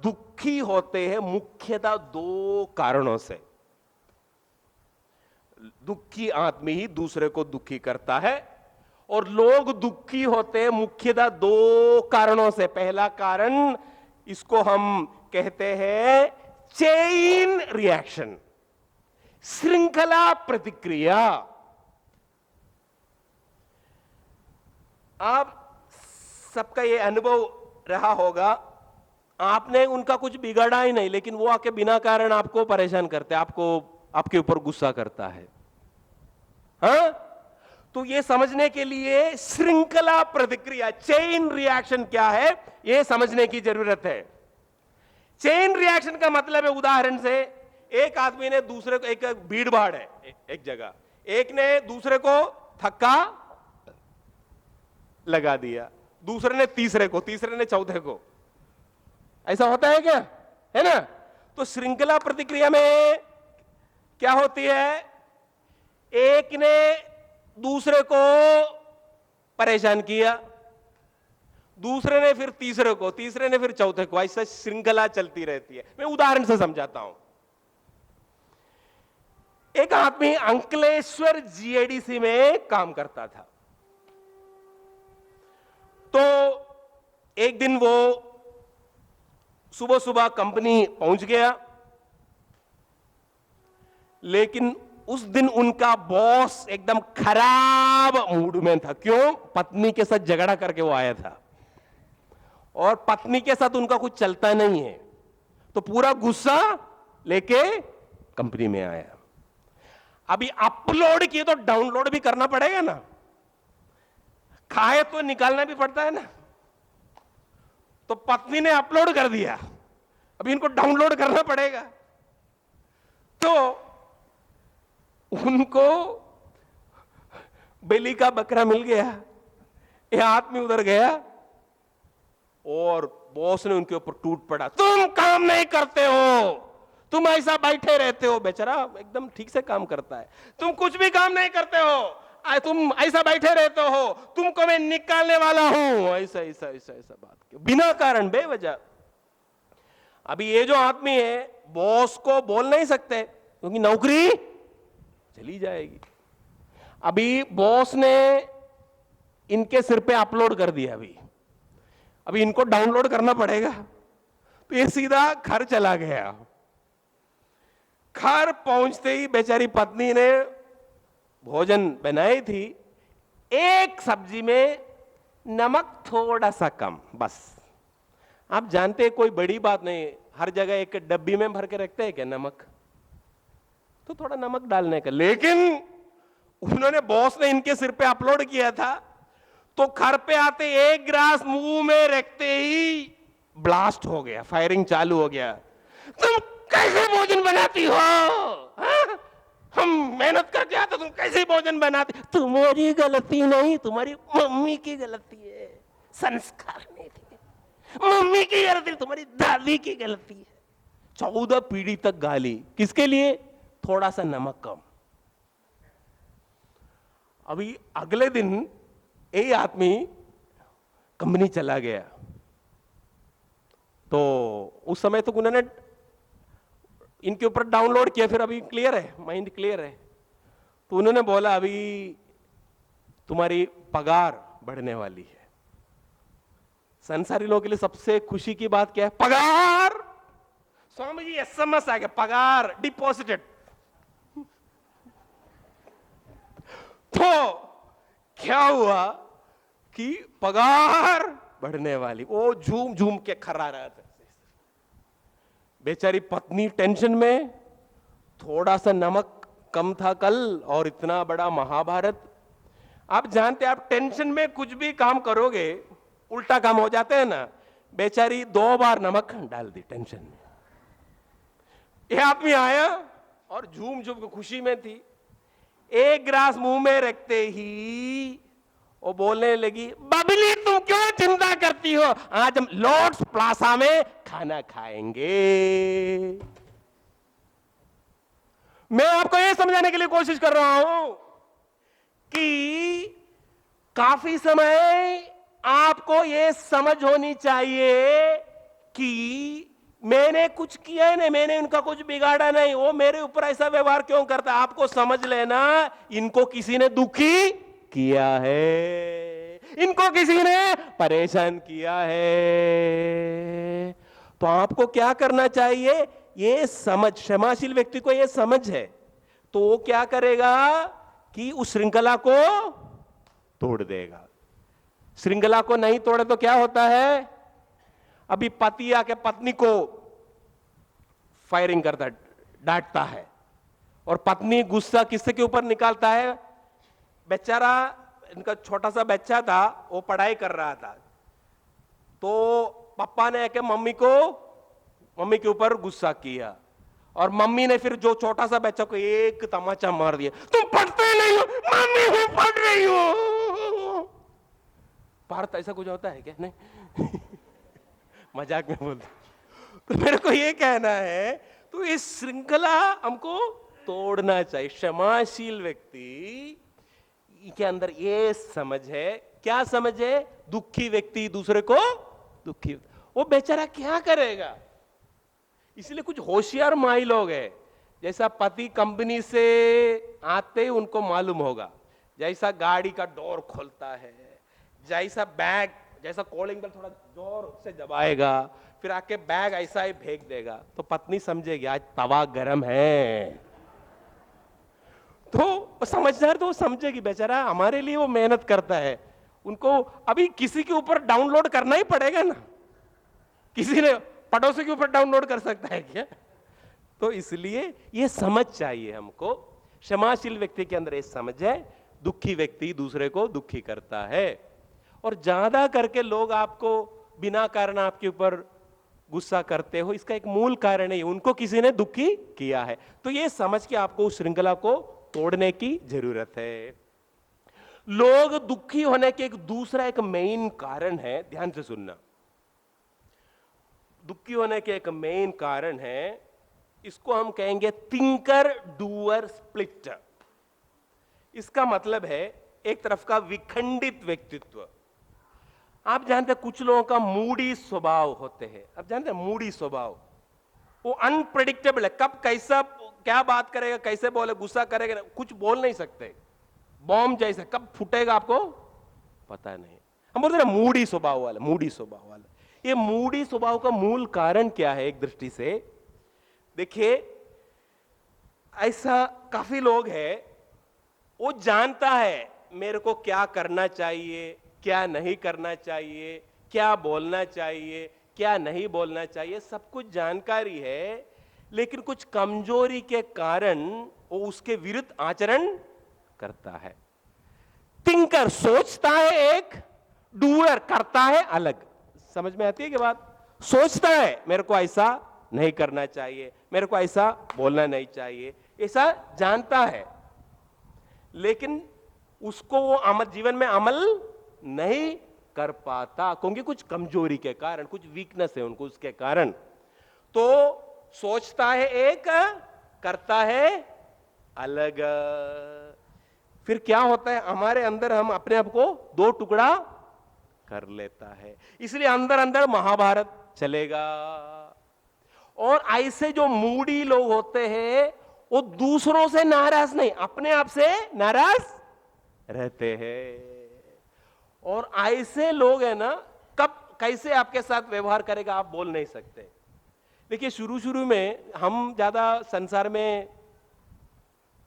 दुखी होते हैं मुख्यतः दो कारणों से। दुखी आदमी ही दूसरे को दुखी करता है, और लोग दुखी होते हैं मुख्यतः दो कारणों से। पहला कारण, इसको हम कहते हैं चेन रिएक्शन, श्रृंखला प्रतिक्रिया। आप सबका ये अनुभव रहा होगा, आपने उनका कुछ बिगाड़ा ही नहीं, लेकिन वो आके बिना कारण आपको परेशान करते, आपके ऊपर गुस्सा करता है। हाँ, तो ये समझने के लिए श्रृंखला प्रतिक्रिया, चेन रिएक्शन क्या है, ये समझने की जरूरत है। चेन रिएक्शन का मतलब है, उदाहरण से एक आदमी ने दूसरे को, एक भीड़ भाड़ है एक जगह, एक ने दूसरे को धक्का लगा दिया, दूसरे ने तीसरे को, तीसरे ने चौथे को। ऐसा होता है क्या? है ना? तो श्रृंखला प्रतिक्रिया में क्या होती है, एक ने दूसरे को परेशान किया, दूसरे ने फिर तीसरे को, तीसरे ने फिर चौथे को, ऐसा श्रृंखला चलती रहती है। मैं उदाहरण से समझाता हूं। एक आदमी अंकलेश्वर जीएडीसी में काम करता था। तो एक दिन वो सुबह सुबह कंपनी पहुंच गया, लेकिन उस दिन उनका बॉस एकदम खराब मूड में था। क्यों? पत्नी के साथ झगड़ा करके वो आया था, और पत्नी के साथ उनका कुछ चलता नहीं है, तो पूरा गुस्सा लेके कंपनी में आया। अभी अपलोड किए तो डाउनलोड भी करना पड़ेगा ना, खाए तो निकालना भी पड़ता है ना। तो पत्नी ने अपलोड कर दिया, अभी इनको डाउनलोड करना पड़ेगा। तो उनको बेली का बकरा मिल गया, ये आदमी उधर गया और बॉस ने उनके ऊपर टूट पड़ा, तुम काम नहीं करते हो, तुम ऐसा बैठे रहते हो। बेचारा एकदम ठीक से काम करता है, तुम कुछ भी काम नहीं करते हो, तुम ऐसा बैठे रहते हो, तुमको मैं निकालने वाला हूं, ऐसा ऐसा ऐसा ऐसा बात क्यों, बिना कारण, बेवजह। अभी ये जो आदमी है बॉस को बोल नहीं सकते, क्योंकि नौकरी चली जाएगी। अभी बॉस ने इनके सिर पे अपलोड कर दिया, अभी इनको डाउनलोड करना पड़ेगा। तो ये सीधा घर चला गया। घर पहुंचते ही बेचारी पत्नी ने भोजन बनाई थी, एक सब्जी में नमक थोड़ा सा कम, बस। आप जानते हैं कोई बड़ी बात नहीं, हर जगह एक डब्बी में भर के रखते हैं क्या नमक, तो थोड़ा नमक डालने का। लेकिन उन्होंने, बॉस ने इनके सिर पे अपलोड किया था, तो घर पे आते एक गिलास मुंह में रखते ही ब्लास्ट हो गया, फायरिंग चालू हो गया। तुम कैसे भोजन बनाती हो? हा? हम मेहनत करके आते, तुम कैसे भोजन बनाती? तुम्हारी गलती नहीं, तुम्हारी मम्मी की गलती है, संस्कार नहीं थे, मम्मी की गलती, तुम्हारी दादी की गलती है। 14 पीढ़ी तक गाली, किसके लिए? थोड़ा सा नमक कम। अभी अगले दिन ये आदमी कंपनी चला गया, तो उस समय तो उन्होंने इनके ऊपर डाउनलोड किया, फिर अभी क्लियर है, माइंड क्लियर है। तो उन्होंने बोला अभी तुम्हारी पगार बढ़ने वाली है। संसारी लोगों के लिए सबसे खुशी की बात क्या है? पगार। स्वामी जी एसएमएस आ गया, पगार डिपॉजिटेड। तो क्या हुआ कि पगार बढ़ने वाली, वो झूम झूम के खर्रा रहा था। बेचारी पत्नी टेंशन में, थोड़ा सा नमक कम था कल और इतना बड़ा महाभारत। आप जानते हैं, आप टेंशन में कुछ भी काम करोगे उल्टा काम हो जाता है ना। बेचारी 2 बार नमक डाल दी टेंशन में। ये आदमी आया और झूम झूम के खुशी में थी। एक गिलास मुंह में रखते ही वो बोलने लगी, बबली तुम क्यों चिंता करती हो, आज हम लॉर्ड्स प्लाजा में खाना खाएंगे। मैं आपको यह समझाने के लिए कोशिश कर रहा हूं कि काफी समय आपको यह समझ होनी चाहिए कि मैंने कुछ किया है नहीं, मैंने उनका कुछ बिगाड़ा नहीं, वो मेरे ऊपर ऐसा व्यवहार क्यों करता है। आपको समझ लेना, इनको किसी ने दुखी किया है, इनको किसी ने परेशान किया है। तो आपको क्या करना चाहिए? ये समझ, क्षमाशील व्यक्ति को ये समझ है तो वो क्या करेगा कि उस श्रृंखला को तोड़ देगा। श्रृंखला को नहीं तोड़े तो क्या होता है? अभी पति आके पत्नी को फायरिंग करता, डांटता है, और पत्नी गुस्सा किससे के ऊपर निकालता है? बेचारा, इनका छोटा सा बच्चा था, वो पढ़ाई कर रहा था, तो पापा ने आके मम्मी के ऊपर गुस्सा किया, और मम्मी ने फिर जो छोटा सा बच्चा को एक तमाचा मार दिया, तुम पढ़ते नहीं हो। मम्मी मैं पढ़ रही हूं। भारत ऐसा कुछ होता है क्या? नहीं मजाक में बोलते। तो मेरे को ये कहना है, तो इस श्रृंखला हमको तोड़ना चाहिए। क्षमाशील व्यक्ति के अंदर ये समझ है। क्या समझ है? दुखी व्यक्ति दूसरे को दुखी, वो बेचारा क्या करेगा? इसलिए कुछ होशियार माई लोग हैं, जैसा पति कंपनी से आते ही उनको मालूम होगा, जैसा गाड़ी का डोर खोलता है, जैसा बैग, जैसा कॉलिंग बेल थोड़ा जोर से दबाएगा, फिर आके बैग ऐसा ही फेंक देगा, तो पत्नी समझेगी आज तवा गरम है। तो समझदार तो वो समझेगी, बेचारा हमारे लिए वो मेहनत करता है, उनको अभी किसी के ऊपर डाउनलोड करना ही पड़ेगा ना। किसी ने पड़ोसी के ऊपर डाउनलोड कर सकता है क्या? तो इसलिए ये समझ चाहिए हमको। क्षमाशील व्यक्ति के अंदर ये समझ है, दुखी व्यक्ति दूसरे को दुखी करता है। और ज्यादा करके लोग आपको बिना कारण आपके ऊपर गुस्सा करते हो, इसका एक मूल कारण है उनको किसी ने दुखी किया है। तो ये समझ के आपको उस श्रृंखला को तोड़ने की जरूरत है। लोग दुखी होने के एक दूसरा एक मेन कारण है, ध्यान से सुनना। दुखी होने के एक मेन कारण है, इसको हम कहेंगे थिंकर डूअर स्प्लिट। इसका मतलब है एक तरफ का विखंडित व्यक्तित्व। आप जानते हैं कुछ लोगों का मूडी स्वभाव होते हैं। आप जानते हैं मूडी स्वभाव, वो अनप्रेडिक्टेबल है, कब कैसा क्या बात करेगा, कैसे बोले, गुस्सा करेगा, कुछ बोल नहीं सकते। बॉम्ब जैसे कब फूटेगा आपको पता नहीं। हम बोलते हैं मूडी स्वभाव वाला, मूडी स्वभाव वाला। ये मूडी स्वभाव का मूल कारण क्या है? एक दृष्टि से देखिए, ऐसा काफी लोग हैं, वो जानता है मेरे को क्या करना चाहिए, क्या नहीं करना चाहिए, क्या बोलना चाहिए, क्या नहीं बोलना चाहिए, सब कुछ जानकारी है, लेकिन कुछ कमजोरी के कारण वो उसके विरुद्ध आचरण करता है। थिंकर सोचता है एक, डूअर करता है अलग। समझ में आती है कि बात? सोचता है मेरे को ऐसा नहीं करना चाहिए, मेरे को ऐसा बोलना नहीं चाहिए, ऐसा जानता है, लेकिन उसको वो जीवन में अमल नहीं कर पाता, क्योंकि कुछ कमजोरी के कारण, कुछ वीकनेस है उनको, उसके कारण। तो सोचता है एक, करता है अलग। फिर क्या होता है हमारे अंदर? हम अपने आप को 2 टुकड़ा कर लेता है। इसलिए अंदर अंदर महाभारत, चलेगा। और ऐसे जो मूडी लोग होते हैं वो दूसरों से नाराज नहीं, अपने आप से नाराज रहते हैं। और ऐसे लोग है ना, कब कैसे आपके साथ व्यवहार करेगा आप बोल नहीं सकते। देखिए शुरू शुरू में हम ज्यादा संसार में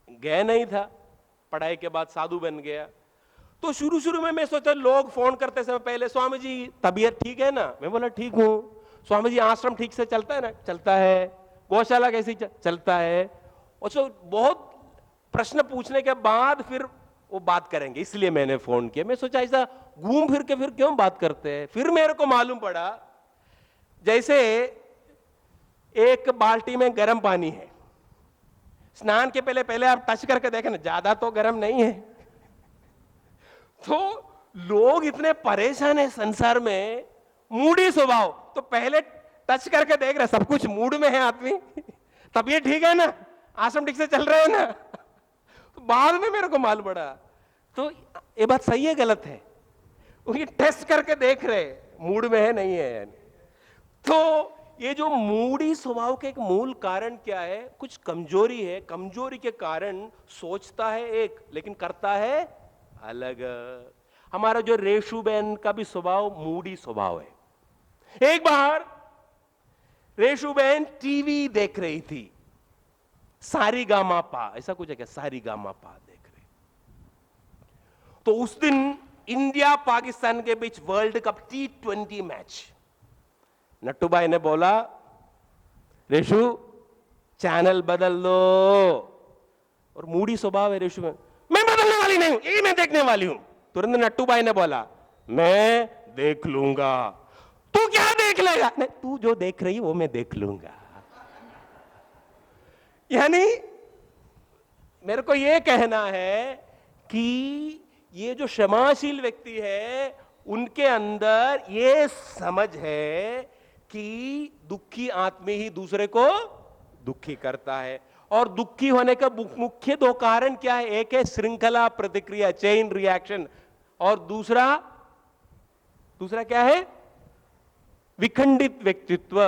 गए नहीं था, पढ़ाई के बाद साधु बन गया। तो शुरू शुरू में मैं सोचा, लोग फोन करते समय पहले, स्वामी जी तबीयत ठीक है ना? मैं बोला ठीक हूं। स्वामी जी आश्रम ठीक से चलता है ना? चलता है। गौशाला कैसी चलता है? और तो बहुत प्रश्न पूछने के बाद फिर वो बात करेंगे, इसलिए मैंने फोन किया। मैं सोचा ऐसा घूम फिर के फिर क्यों बात करते हैं। फिर मेरे को मालूम पड़ा, जैसे एक बाल्टी में गर्म पानी है, स्नान के पहले पहले आप टच करके देखें ना, ज्यादा तो गर्म नहीं है। तो लोग इतने परेशान है संसार में, मूडी स्वभाव, तो पहले टच करके देख रहे, सब कुछ मूड में है आदमी। तबीयत ठीक है ना? आश्रम ठीक से चल रहे हैं ना? तो बाद में मेरे को मालूम पड़ा, तो ये बात सही है गलत है? उनकी टेस्ट करके देख रहे मूड में है नहीं है। तो ये जो मूडी स्वभाव के एक मूल कारण क्या है? कुछ कमजोरी है। कमजोरी के कारण सोचता है एक लेकिन करता है अलग। हमारा जो रेशुबेन का भी स्वभाव मूडी स्वभाव है। एक बार रेशुबेन टीवी देख रही थी, सारेगामापा ऐसा कुछ है क्या, सारेगामापा देख रही। तो उस दिन इंडिया पाकिस्तान के बीच world cup T20 match. Nattu भाई ने बोला, रेशु चैनल बदल दो। और मूडी स्वभाव है रेशु में, मैं बदलने वाली नहीं हूं, यही मैं देखने वाली हूं। तुरंत नट्टू भाई ने बोला, मैं देख लूंगा। तू क्या देख लेगा? नहीं, तू जो देख रही है वो मैं देख लूंगा। यानी मेरे को यह कहना है कि ये जो क्षमाशील व्यक्ति है उनके अंदर ये समझ है कि दुखी आदमी ही दूसरे को दुखी करता है। और दुखी होने का मुख्य दो कारण क्या है? एक है श्रृंखला प्रतिक्रिया, चेन रिएक्शन, और दूसरा क्या है? विखंडित व्यक्तित्व।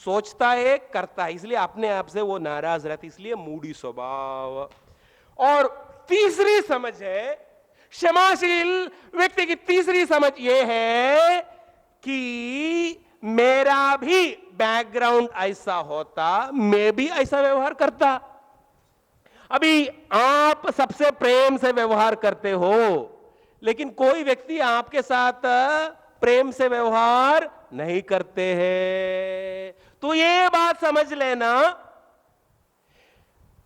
सोचता है, करता है, इसलिए अपने आप से वो नाराज रहता, इसलिए मूडी स्वभाव। और तीसरी समझ है क्षमाशील व्यक्ति की, तीसरी समझ यह है कि मेरा भी बैकग्राउंड ऐसा होता, मैं भी ऐसा व्यवहार करता। अभी आप सबसे प्रेम से व्यवहार करते हो, लेकिन कोई व्यक्ति आपके साथ प्रेम से व्यवहार नहीं करते हैं। तो ये बात समझ लेना,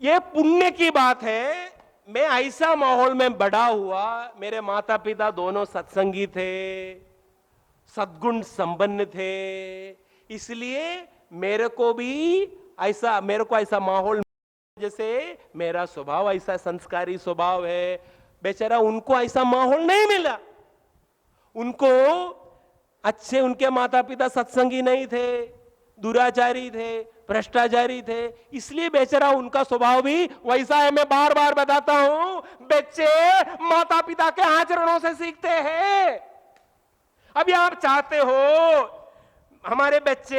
ये पुण्य की बात है। मैं ऐसा माहौल में बड़ा हुआ, मेरे माता पिता दोनों सत्संगी थे, सद्गुण संपन्न थे, इसलिए मेरे को ऐसा माहौल, जैसे मेरा स्वभाव ऐसा संस्कारी स्वभाव है। बेचारा उनको ऐसा माहौल नहीं मिला। उनको अच्छे, उनके माता पिता सत्संगी नहीं थे, दुराचारी थे, भ्रष्टाचारी थे, इसलिए बेचारा उनका स्वभाव भी वैसा है। मैं बार बार बताता हूं, बच्चे माता पिता के आचरणों से सीखते हैं। अभी आप चाहते हो हमारे बच्चे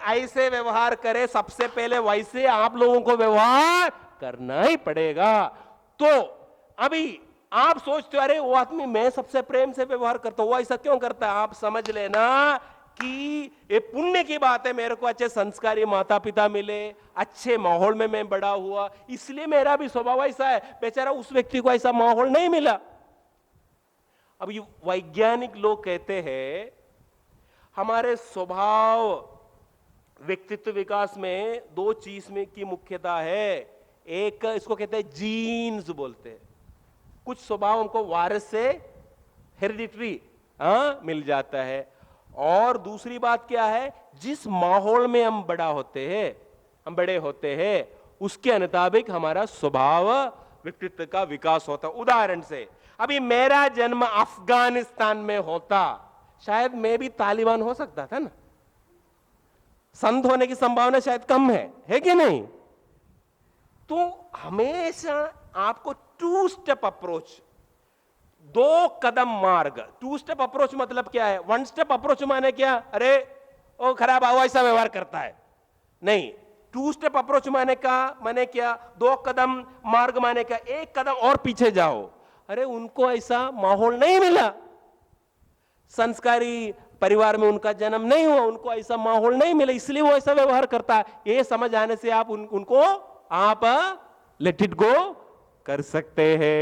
ऐसे व्यवहार करें, सबसे पहले वैसे आप लोगों को व्यवहार करना ही पड़ेगा। तो अभी आप सोचते हो, अरे वो आदमी मैं सबसे प्रेम से व्यवहार करता हूं, वो ऐसा क्यों करता है? आप समझ लेना कि ये पुण्य की बात है। मेरे को अच्छे संस्कारी माता पिता मिले, अच्छे माहौल में मैं बड़ा हुआ, इसलिए मेरा भी स्वभाव ऐसा है। बेचारा उस व्यक्ति को ऐसा माहौल नहीं मिला। अब ये वैज्ञानिक लोग कहते हैं हमारे स्वभाव व्यक्तित्व विकास में दो चीज में की मुख्यता है। एक इसको कहते हैं जीन्स बोलते हैं, कुछ स्वभाव हमको वारिस से हेरिडिटरी मिल जाता है। और दूसरी बात क्या है? जिस माहौल में हम बड़े होते हैं उसके मुताबिक हमारा स्वभाव व्यक्तित्व का विकास होता है। उदाहरण से, अभी मेरा जन्म अफगानिस्तान में होता, शायद मैं भी तालिबान हो सकता था ना। संत होने की संभावना शायद कम है कि नहीं? तो हमेशा आपको टू स्टेप अप्रोच, दो कदम मार्ग। टू स्टेप अप्रोच मतलब क्या है? वन स्टेप अप्रोच माने क्या? अरे ओ खराब आओ, ऐसा व्यवहार करता है। नहीं, 2 स्टेप अप्रोच माने क्या, 2 कदम मार्ग माने क्या, 1 कदम और पीछे जाओ। अरे उनको ऐसा माहौल नहीं मिला, संस्कारी परिवार में उनका जन्म नहीं हुआ, उनको ऐसा माहौल नहीं मिला, इसलिए वो ऐसा व्यवहार करता है। ये समझ आने से आप उनको आप लेट इट गो कर सकते हैं।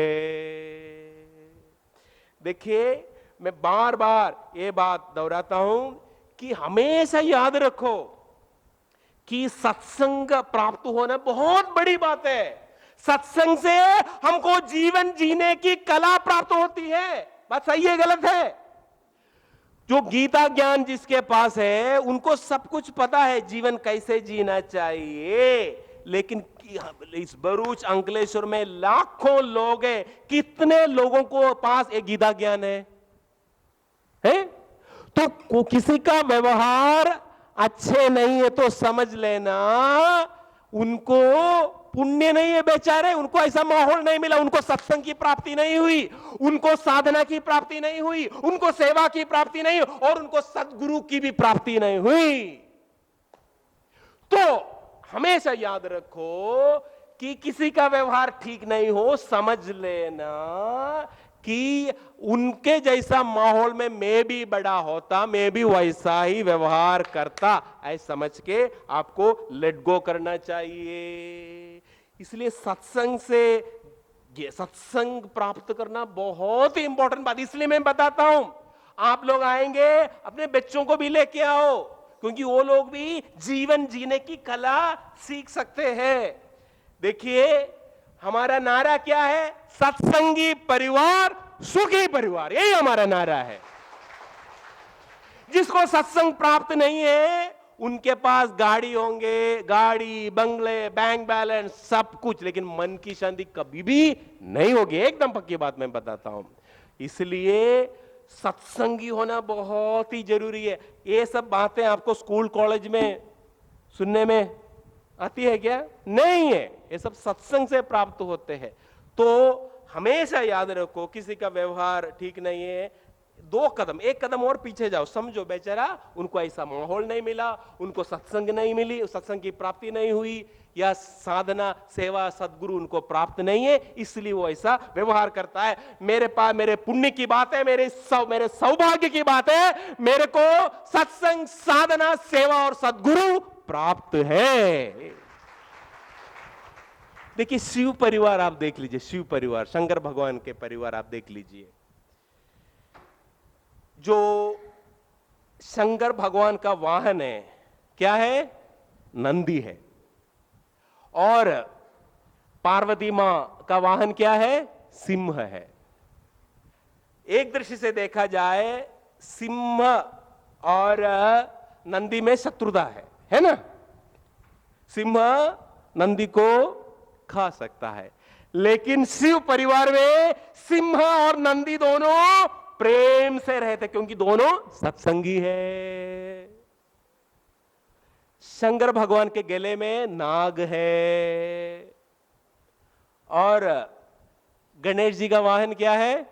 देखिए, मैं बार बार ये बात दोहराता हूं कि हमेशा याद रखो कि सत्संग प्राप्त होना बहुत बड़ी बात है। सत्संग से हमको जीवन जीने की कला प्राप्त होती है। बात सही है गलत है? जो गीता ज्ञान जिसके पास है उनको सब कुछ पता है जीवन कैसे जीना चाहिए, लेकिन इस भरूच अंकलेश्वर में लाखों लोग हैं, कितने लोगों को पास एक गीता ज्ञान है? तो किसी का व्यवहार अच्छे नहीं है तो समझ लेना उनको पुण्य नहीं है बेचारे, उनको ऐसा माहौल नहीं मिला, उनको सत्संग की प्राप्ति नहीं हुई, उनको साधना की प्राप्ति नहीं हुई, उनको सेवा की प्राप्ति नहीं, और उनको सद्गुरु की भी प्राप्ति नहीं हुई। तो हमेशा याद रखो कि किसी का व्यवहार ठीक नहीं हो, समझ लेना कि उनके जैसा माहौल में मैं भी बड़ा होता, मैं भी वैसा ही व्यवहार करता, ऐसा समझ के आपको लेट गो करना चाहिए। इसलिए सत्संग प्राप्त करना बहुत ही इंपॉर्टेंट बात। इसलिए मैं बताता हूं, आप लोग आएंगे अपने बच्चों को भी लेके आओ, क्योंकि वो लोग भी जीवन जीने की कला सीख सकते हैं। देखिए, हमारा नारा क्या है? सत्संगी परिवार सुखी परिवार, यही हमारा नारा है। जिसको सत्संग प्राप्त नहीं है उनके पास गाड़ी होंगे, गाड़ी, बंगले, बैंक बैलेंस, सब कुछ, लेकिन मन की शांति कभी भी नहीं होगी। एकदम पक्की बात मैं बताता हूं। इसलिए सत्संगी होना बहुत ही जरूरी है। ये सब बातें आपको स्कूल कॉलेज में सुनने में आती है क्या? नहीं है, ये सब सत्संग से प्राप्त होते हैं। तो हमेशा याद रखो, किसी का व्यवहार ठीक नहीं है, 2 कदम, 1 कदम और पीछे जाओ। समझो बेचारा उनको ऐसा माहौल नहीं मिला, उनको सत्संग नहीं मिली, सत्संग की प्राप्ति नहीं हुई, या साधना सेवा सद्गुरु उनको प्राप्त नहीं है, इसलिए वो ऐसा व्यवहार करता है। मेरे पास मेरे पुण्य की बात है, मेरे सौभाग्य की बात है, मेरे को सत्संग साधना सेवा और सद्गुरु प्राप्त है। देखिए, शिव परिवार आप देख लीजिए, शिव परिवार, शंकर भगवान के परिवार आप देख लीजिए। जो शंकर भगवान का वाहन है क्या है? नंदी है। और पार्वती मां का वाहन क्या है? सिंह है। एक दृष्टि से देखा जाए सिंह और नंदी में शत्रुता है ना? सिंह नंदी को खा सकता है, लेकिन शिव परिवार में सिंह और नंदी दोनों प्रेम से रहते, क्योंकि दोनों सत्संगी है। शंकर भगवान के गले में नाग है, और गणेश जी का वाहन क्या है?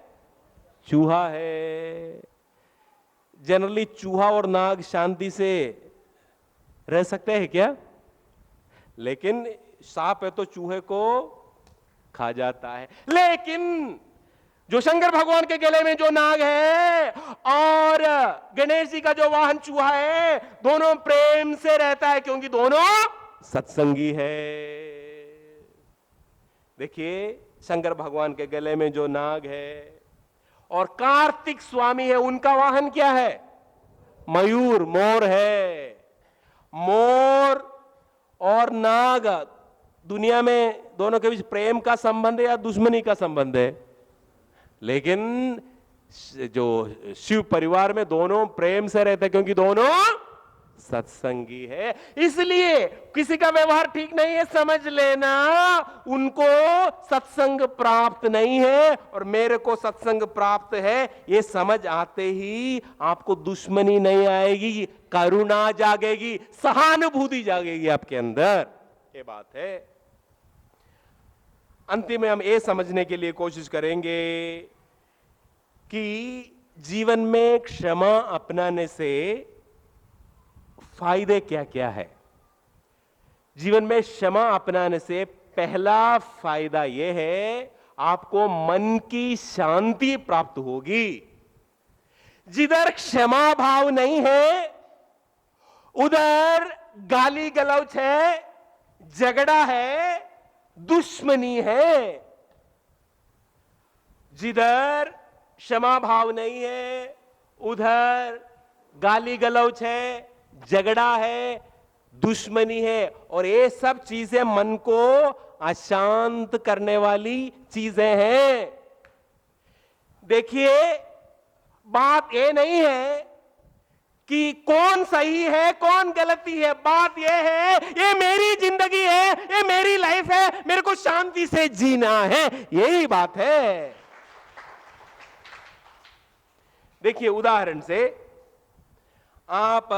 चूहा है। जनरली चूहा और नाग शांति से रह सकते हैं क्या? लेकिन सांप है तो चूहे को खा जाता है। लेकिन जो शंकर भगवान के गले में जो नाग है और गणेश जी का जो वाहन चूहा है, दोनों प्रेम से रहता है, क्योंकि दोनों सत्संगी है। देखिए, शंकर भगवान के गले में जो नाग है और कार्तिक स्वामी है, उनका वाहन क्या है? मयूर, मोर है। मोर और नाग, दुनिया में दोनों के बीच प्रेम का संबंध है या दुश्मनी का संबंध है? लेकिन जो शिव परिवार में दोनों प्रेम से रहते हैं, क्योंकि दोनों सत्संगी है। इसलिए किसी का व्यवहार ठीक नहीं है, समझ लेना उनको सत्संग प्राप्त नहीं है, और मेरे को सत्संग प्राप्त है। ये समझ आते ही आपको दुश्मनी नहीं आएगी, करुणा जागेगी, सहानुभूति जागेगी आपके अंदर। ये बात है। अंतिम में हम ये समझने के लिए कोशिश करेंगे कि जीवन में क्षमा अपनाने से फायदे क्या क्या है? जीवन में क्षमा अपनाने से पहला फायदा यह है, आपको मन की शांति प्राप्त होगी। जिधर क्षमा भाव नहीं है, उधर गाली गलौच है, झगड़ा है, दुश्मनी है। जिधर क्षमा भाव नहीं है, उधर गाली गलौच है, झगड़ा है, दुश्मनी है, और ये सब चीजें मन को अशांत करने वाली चीजें हैं। देखिए, बात ये नहीं है कि कौन सही है कौन गलती है, बात यह है ये मेरी जिंदगी है, ये मेरी लाइफ है, मेरे को शांति से जीना है, यही बात है। देखिए, उदाहरण से आप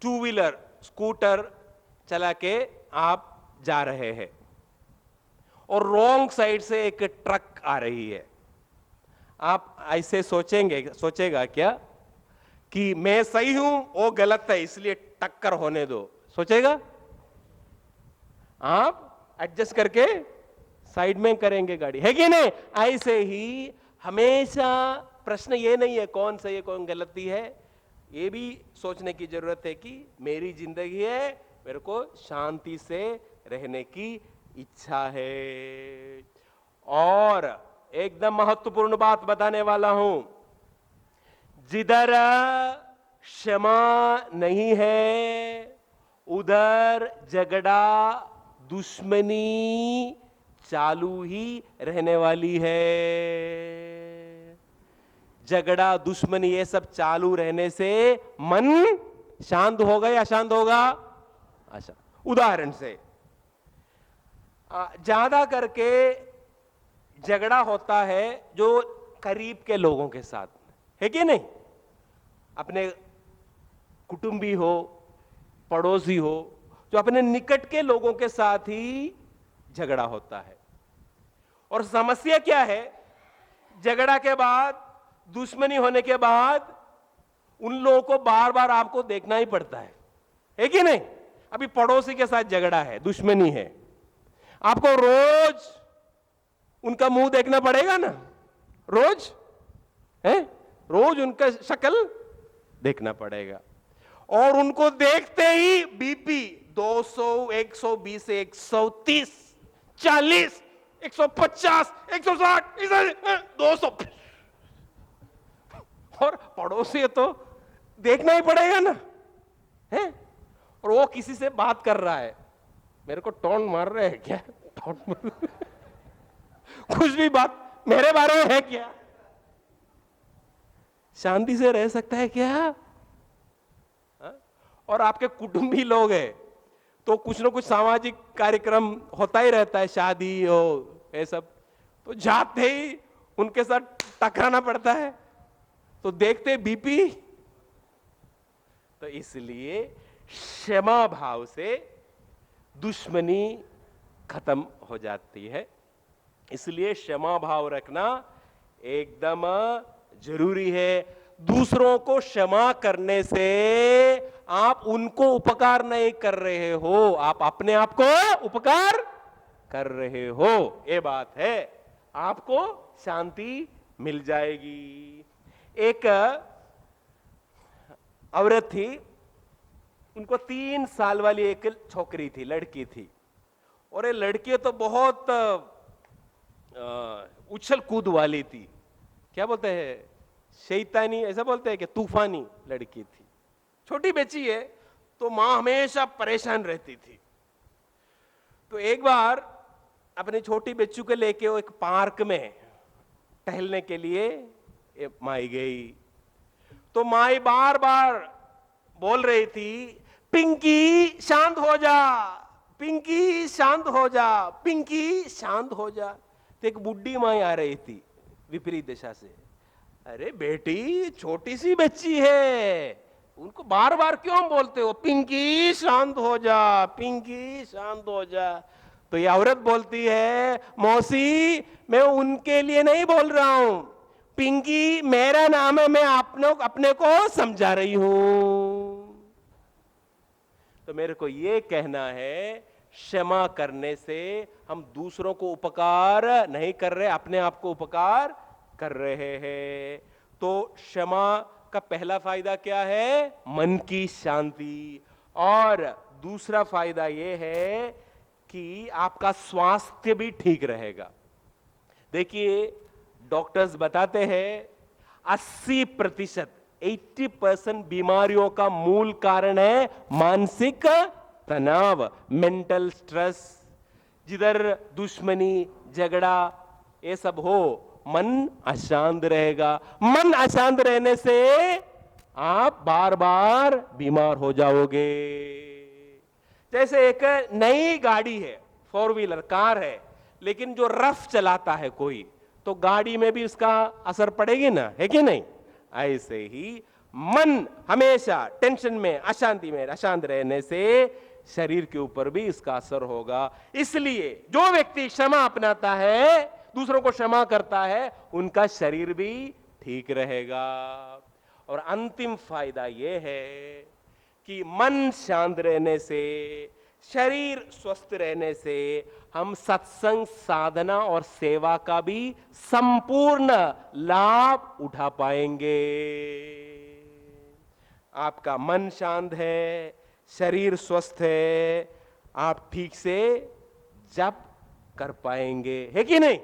टू व्हीलर स्कूटर चला के आप जा रहे हैं और रॉन्ग साइड से एक ट्रक आ रही है। आप ऐसे सोचेगा क्या कि मैं सही हूं, वो गलत है, इसलिए टक्कर होने दो, सोचेगा? आप एडजस्ट करके साइड में करेंगे गाड़ी, है कि नहीं? ऐसे ही हमेशा प्रश्न ये नहीं है कौन सही है कौन गलती है, ये भी सोचने की जरूरत है कि मेरी जिंदगी है, मेरे को शांति से रहने की इच्छा है। और एकदम महत्वपूर्ण बात बताने वाला हूं, जिधर क्षमा नहीं है, उधर झगड़ा दुश्मनी चालू ही रहने वाली है। झगड़ा दुश्मनी ये सब चालू रहने से मन शांत होगा या अशांत होगा? अशांत। उदाहरण से ज्यादा करके झगड़ा होता है जो करीब के लोगों के साथ, है कि नहीं? अपने कुटुंबी हो, पड़ोसी हो, जो अपने निकट के लोगों के साथ ही झगड़ा होता है। और समस्या क्या है? झगड़ा के बाद, दुश्मनी होने के बाद उन लोगों को बार बार आपको देखना ही पड़ता है कि नहीं? अभी पड़ोसी के साथ झगड़ा है, दुश्मनी है, आपको रोज उनका मुंह देखना पड़ेगा ना, रोज है, रोज उनका शक्ल देखना पड़ेगा। और उनको देखते ही बीपी 200, 120, 130, 40, 150, 160, 200, और पड़ोसी तो देखना ही पड़ेगा ना, है? और वो किसी से बात कर रहा है, मेरे को टोन मार रहे हैं क्या? कुछ भी बात मेरे बारे में है क्या? शांति से रह सकता है क्या? हा? और आपके कुटुंबी लोग हैं तो कुछ ना कुछ सामाजिक कार्यक्रम होता ही रहता है, शादी हो, ये सब, तो जाते ही उनके साथ टकराना पड़ता है, तो देखते बीपी। तो इसलिए क्षमा भाव से दुश्मनी खत्म हो जाती है। इसलिए क्षमा भाव रखना एकदम जरूरी है। दूसरों को क्षमा करने से आप उनको उपकार नहीं कर रहे हो, आप अपने आप को उपकार कर रहे हो, ये बात है। आपको शांति मिल जाएगी। एक औरत थी, उनको 3 साल वाली एक छोकरी थी, लड़की थी, और ये लड़की तो बहुत उछल कूद वाली थी, क्या बोलते हैं, शैतानी ऐसा बोलते हैं कि तूफानी लड़की थी। छोटी बच्ची है तो मां हमेशा परेशान रहती थी। तो एक बार अपनी छोटी बच्ची को लेके वो एक पार्क में टहलने के लिए माई गई। तो माई बार बार बोल रही थी, पिंकी शांत हो जा, पिंकी शांत हो जा, पिंकी शांत हो जा। तो एक बुढ़ी माई आ रही थी विपरीत दिशा से, अरे बेटी छोटी सी बच्ची है, उनको बार बार क्यों बोलते हो, पिंकी शांत हो जा, पिंकी शांत हो जा। तो ये औरत बोलती है, मौसी मैं उनके लिए नहीं बोल रहा हूं, पिंकी मेरा नाम है, मैं अपने को समझा रही हूं। तो मेरे को ये कहना है, क्षमा करने से हम दूसरों को उपकार नहीं कर रहे, अपने आप को उपकार कर रहे हैं। तो क्षमा का पहला फायदा क्या है? मन की शांति। और दूसरा फायदा यह है कि आपका स्वास्थ्य भी ठीक रहेगा। देखिए, डॉक्टर्स बताते हैं 80% बीमारियों का मूल कारण है मानसिक तनाव, मेंटल स्ट्रेस। जिधर दुश्मनी, झगड़ा ये सब हो, मन अशांत रहेगा। मन अशांत रहने से आप बार बार बीमार हो जाओगे। जैसे एक नई गाड़ी है, 4 व्हीलर कार है, लेकिन जो रफ चलाता है कोई, तो गाड़ी में भी उसका असर पड़ेगी ना, है कि नहीं? ऐसे ही मन हमेशा टेंशन में, अशांति में, अशांत रहने से शरीर के ऊपर भी इसका असर होगा। इसलिए जो व्यक्ति क्षमा अपनाता है, दूसरों को क्षमा करता है, उनका शरीर भी ठीक रहेगा। और अंतिम फायदा यह है कि मन शांत रहने से, शरीर स्वस्थ रहने से हम सत्संग, साधना और सेवा का भी संपूर्ण लाभ उठा पाएंगे। आपका मन शांत है, शरीर स्वस्थ है, आप ठीक से जप कर पाएंगे, है कि नहीं?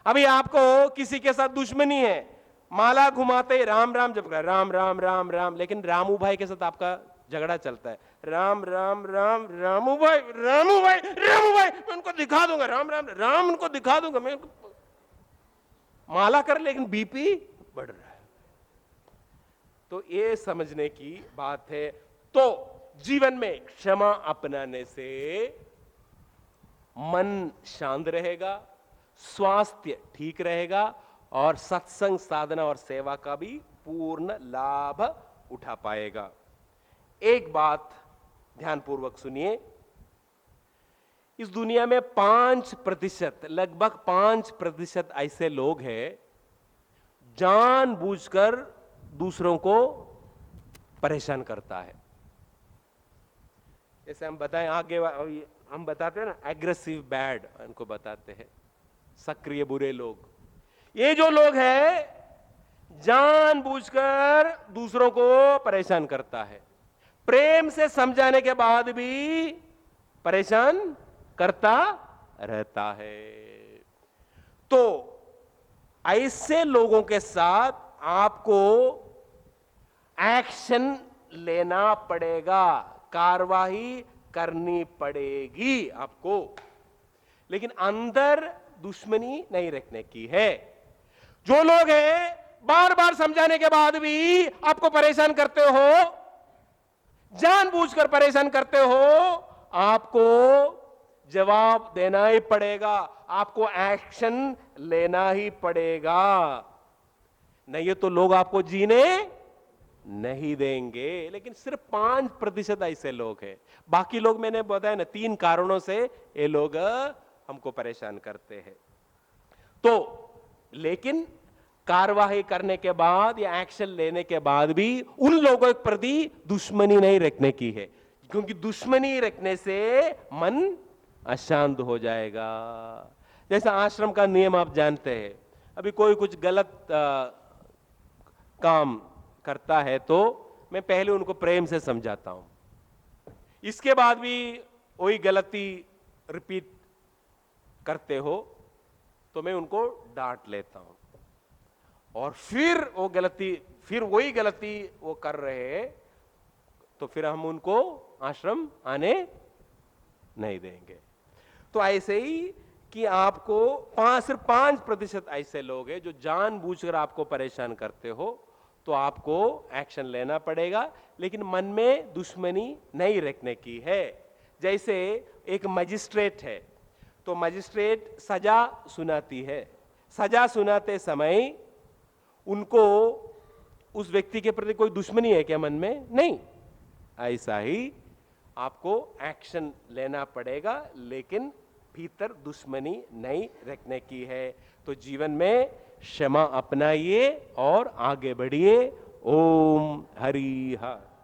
अभी आपको किसी के साथ दुश्मनी है, माला घुमाते राम राम जप कर, राम राम राम राम, लेकिन रामू भाई के साथ आपका झगड़ा चलता है, राम राम राम, रामू भाई रामू भाई रामू भाई, मैं उनको दिखा दूंगा, राम राम राम, उनको दिखा दूंगा, मैं माला कर, लेकिन बीपी बढ़ रहा है। तो ये समझने की बात है। तो जीवन में क्षमा अपनाने से मन शांत रहेगा, स्वास्थ्य ठीक रहेगा और सत्संग, साधना और सेवा का भी पूर्ण लाभ उठा पाएगा। एक बात ध्यानपूर्वक सुनिए, इस दुनिया में 5%, लगभग 5% ऐसे लोग हैं जानबूझकर दूसरों को परेशान करता है। जैसे हम बताएं, आगे हम बताते हैं ना, एग्रेसिव बैड, इनको बताते हैं सक्रिय बुरे लोग। ये जो लोग हैं जानबूझकर दूसरों को परेशान करता है, प्रेम से समझाने के बाद भी परेशान करता रहता है। तो ऐसे लोगों के साथ आपको एक्शन लेना पड़ेगा, कार्रवाई करनी पड़ेगी आपको, लेकिन अंदर दुश्मनी नहीं रखने की है। जो लोग हैं बार बार समझाने के बाद भी आपको परेशान करते हो, जानबूझकर परेशान करते हो, आपको जवाब देना ही पड़ेगा, आपको एक्शन लेना ही पड़ेगा, नहीं तो लोग आपको जीने नहीं देंगे। लेकिन सिर्फ 5% ऐसे लोग हैं, बाकी लोग मैंने बताया ना, 3 कारणों से ये लोग हमको परेशान करते हैं। तो लेकिन कार्रवाई करने के बाद या एक्शन लेने के बाद भी उन लोगों के प्रति दुश्मनी नहीं रखने की है, क्योंकि दुश्मनी रखने से मन अशांत हो जाएगा। जैसा आश्रम का नियम आप जानते हैं, अभी कोई कुछ गलत काम करता है तो मैं पहले उनको प्रेम से समझाता हूं, इसके बाद भी वही गलती रिपीट करते हो तो मैं उनको डांट लेता हूं, और फिर वही गलती वो कर रहे हैं तो फिर हम उनको आश्रम आने नहीं देंगे। तो ऐसे ही कि आपको सिर्फ 5% ऐसे लोग हैं जो जानबूझकर आपको परेशान करते हो, तो आपको एक्शन लेना पड़ेगा, लेकिन मन में दुश्मनी नहीं रखने की है। जैसे एक मजिस्ट्रेट है, तो मजिस्ट्रेट सजा सुनाती है, सजा सुनाते समय उनको उस व्यक्ति के प्रति कोई दुश्मनी है क्या मन में? नहीं। ऐसा ही आपको एक्शन लेना पड़ेगा, लेकिन भीतर दुश्मनी नहीं रखने की है। तो जीवन में क्षमा अपनाइए और आगे बढ़िए। ओम हरि हर।